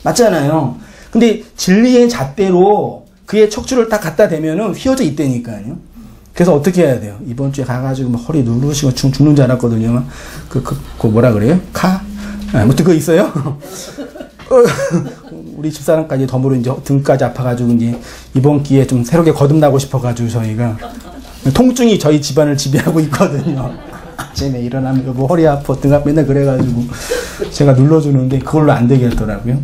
맞잖아요. 근데 진리의 잣대로 그의 척추를 딱 갖다 대면은 휘어져 있다니까요. 그래서 어떻게 해야 돼요? 이번 주에 가가지고 막 허리 누르시고 죽는 줄 알았거든요. 그 뭐라 그래요? 아무튼 그거 있어요? 우리 집사람까지 덤으로 이제 등까지 아파가지고 이제 이번 기회에 좀 새롭게 거듭나고 싶어가지고 저희가 통증이 저희 집안을 지배하고 있거든요. 아침에 일어나면 여보 허리 아파 등 아파 맨날 그래가지고 제가 눌러주는데 그걸로 안 되겠더라고요.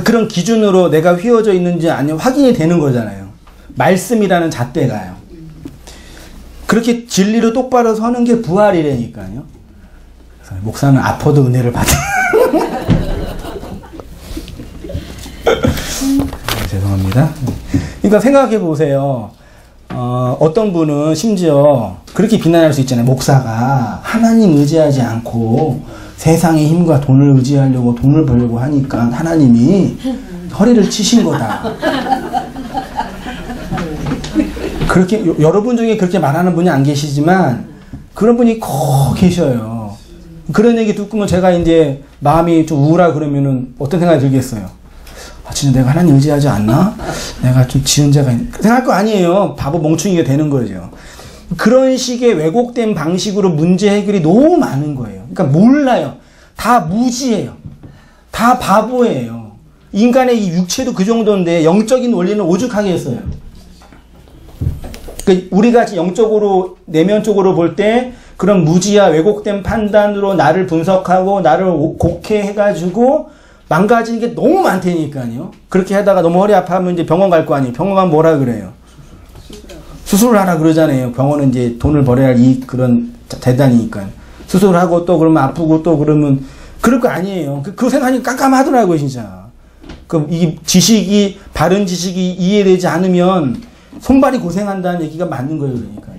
그런 기준으로 내가 휘어져 있는지 아니면 확인이 되는 거잖아요. 말씀이라는 잣대가요. 그렇게 진리로 똑바로 서는 게 부활이라니까요. 목사는 아파도 은혜를 받아. 죄송합니다. 그러니까 생각해 보세요. 어떤 분은 심지어 그렇게 비난할 수 있잖아요. 목사가 하나님 의지하지 않고 세상의 힘과 돈을 의지하려고 돈을 벌려고 하니까 하나님이 허리를 치신 거다. 그렇게 여러분 중에 그렇게 말하는 분이 안 계시지만 그런 분이 꼭 계셔요. 그런 얘기 듣고면 제가 이제 마음이 좀 우울하고 그러면은 어떤 생각이 들겠어요? 아, 진짜 내가 하나님 의지하지 않나? 내가 좀 지은 죄가 생각할 거 아니에요. 바보 멍충이가 되는 거죠. 그런 식의 왜곡된 방식으로 문제 해결이 너무 많은 거예요. 그러니까 몰라요. 다 무지해요. 다 바보예요. 인간의 이 육체도 그 정도인데 영적인 원리는 오죽하겠어요. 그러니까 우리가 영적으로 내면적으로 볼 때 그런 무지야 왜곡된 판단으로 나를 분석하고 나를 곡해해가지고 망가지는 게 너무 많다니까요. 그렇게 하다가 너무 허리 아파하면 이제 병원 갈 거 아니에요. 병원 가면 뭐라 그래요? 수술을 하라 그러잖아요. 병원은 이제 돈을 벌어야 할 그런 대단이니까. 수술을 하고 또 그러면 아프고 또 그러면 그럴 거 아니에요. 그거 생각하니 깜깜하더라고요, 진짜. 이 지식이, 바른 지식이 이해되지 않으면 손발이 고생한다는 얘기가 맞는 거예요, 그러니까.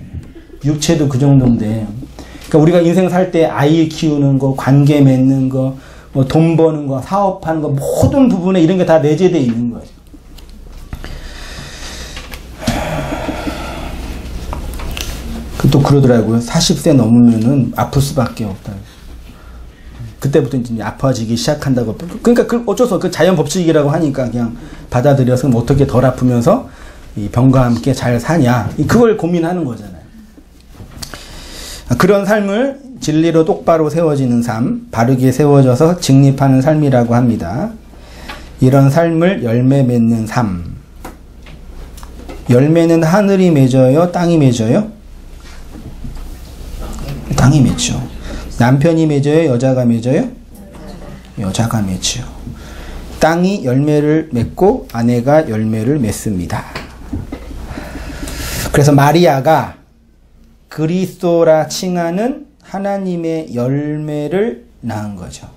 육체도 그 정도인데. 그러니까 우리가 인생 살 때 아이 키우는 거, 관계 맺는 거, 뭐 돈 버는 거, 사업하는 거, 모든 부분에 이런 게 다 내재되어 있는 거죠. 또 그러더라고요. 40세 넘으면은 아플 수밖에 없다. 그때부터 이제 아파지기 시작한다고. 그러니까 어쩔 수 없어. 그 자연 법칙이라고 하니까 그냥 받아들여서 어떻게 덜 아프면서 이 병과 함께 잘 사냐. 그걸 고민하는 거잖아요. 그런 삶을 진리로 똑바로 세워지는 삶, 바르게 세워져서 직립하는 삶이라고 합니다. 이런 삶을 열매 맺는 삶. 열매는 하늘이 맺어요? 땅이 맺어요? 땅이 맺죠. 남편이 맺어요? 여자가 맺어요? 여자가 맺죠. 땅이 열매를 맺고 아내가 열매를 맺습니다. 그래서 마리아가 그리스도라 칭하는 하나님의 열매를 낳은 거죠.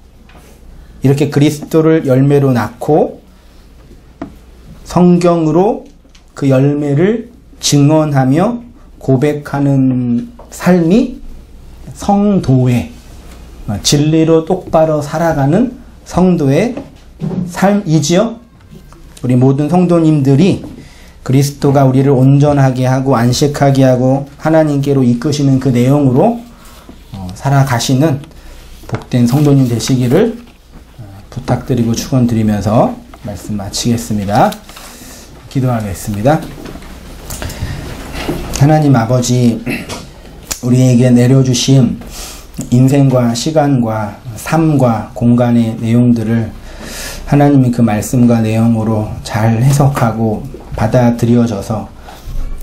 이렇게 그리스도를 열매로 낳고 성경으로 그 열매를 증언하며 고백하는 삶이 성도의 진리로 똑바로 살아가는 성도의 삶이지요. 우리 모든 성도님들이 그리스도가 우리를 온전하게 하고 안식하게 하고 하나님께로 이끄시는 그 내용으로 살아가시는 복된 성도님 되시기를 부탁드리고 축원드리면서 말씀 마치겠습니다. 기도하겠습니다. 하나님 아버지, 우리에게 내려주신 인생과 시간과 삶과 공간의 내용들을 하나님이 그 말씀과 내용으로 잘 해석하고 받아들여져서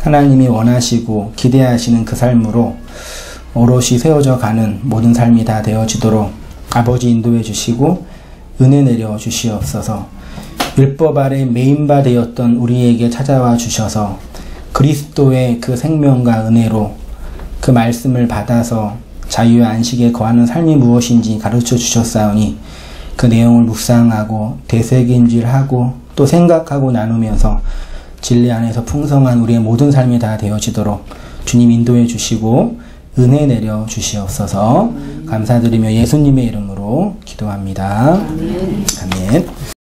하나님이 원하시고 기대하시는 그 삶으로 오롯이 세워져 가는 모든 삶이 다 되어지도록 아버지 인도해 주시고 은혜 내려 주시옵소서. 율법 아래 매인바 되었던 우리에게 찾아와 주셔서 그리스도의 그 생명과 은혜로 그 말씀을 받아서 자유의 안식에 거하는 삶이 무엇인지 가르쳐 주셨사오니 그 내용을 묵상하고 되새김질하고 또 생각하고 나누면서 진리 안에서 풍성한 우리의 모든 삶이 다 되어지도록 주님 인도해 주시고 은혜 내려 주시옵소서. 감사드리며 예수님의 이름으로 기도합니다. 아멘.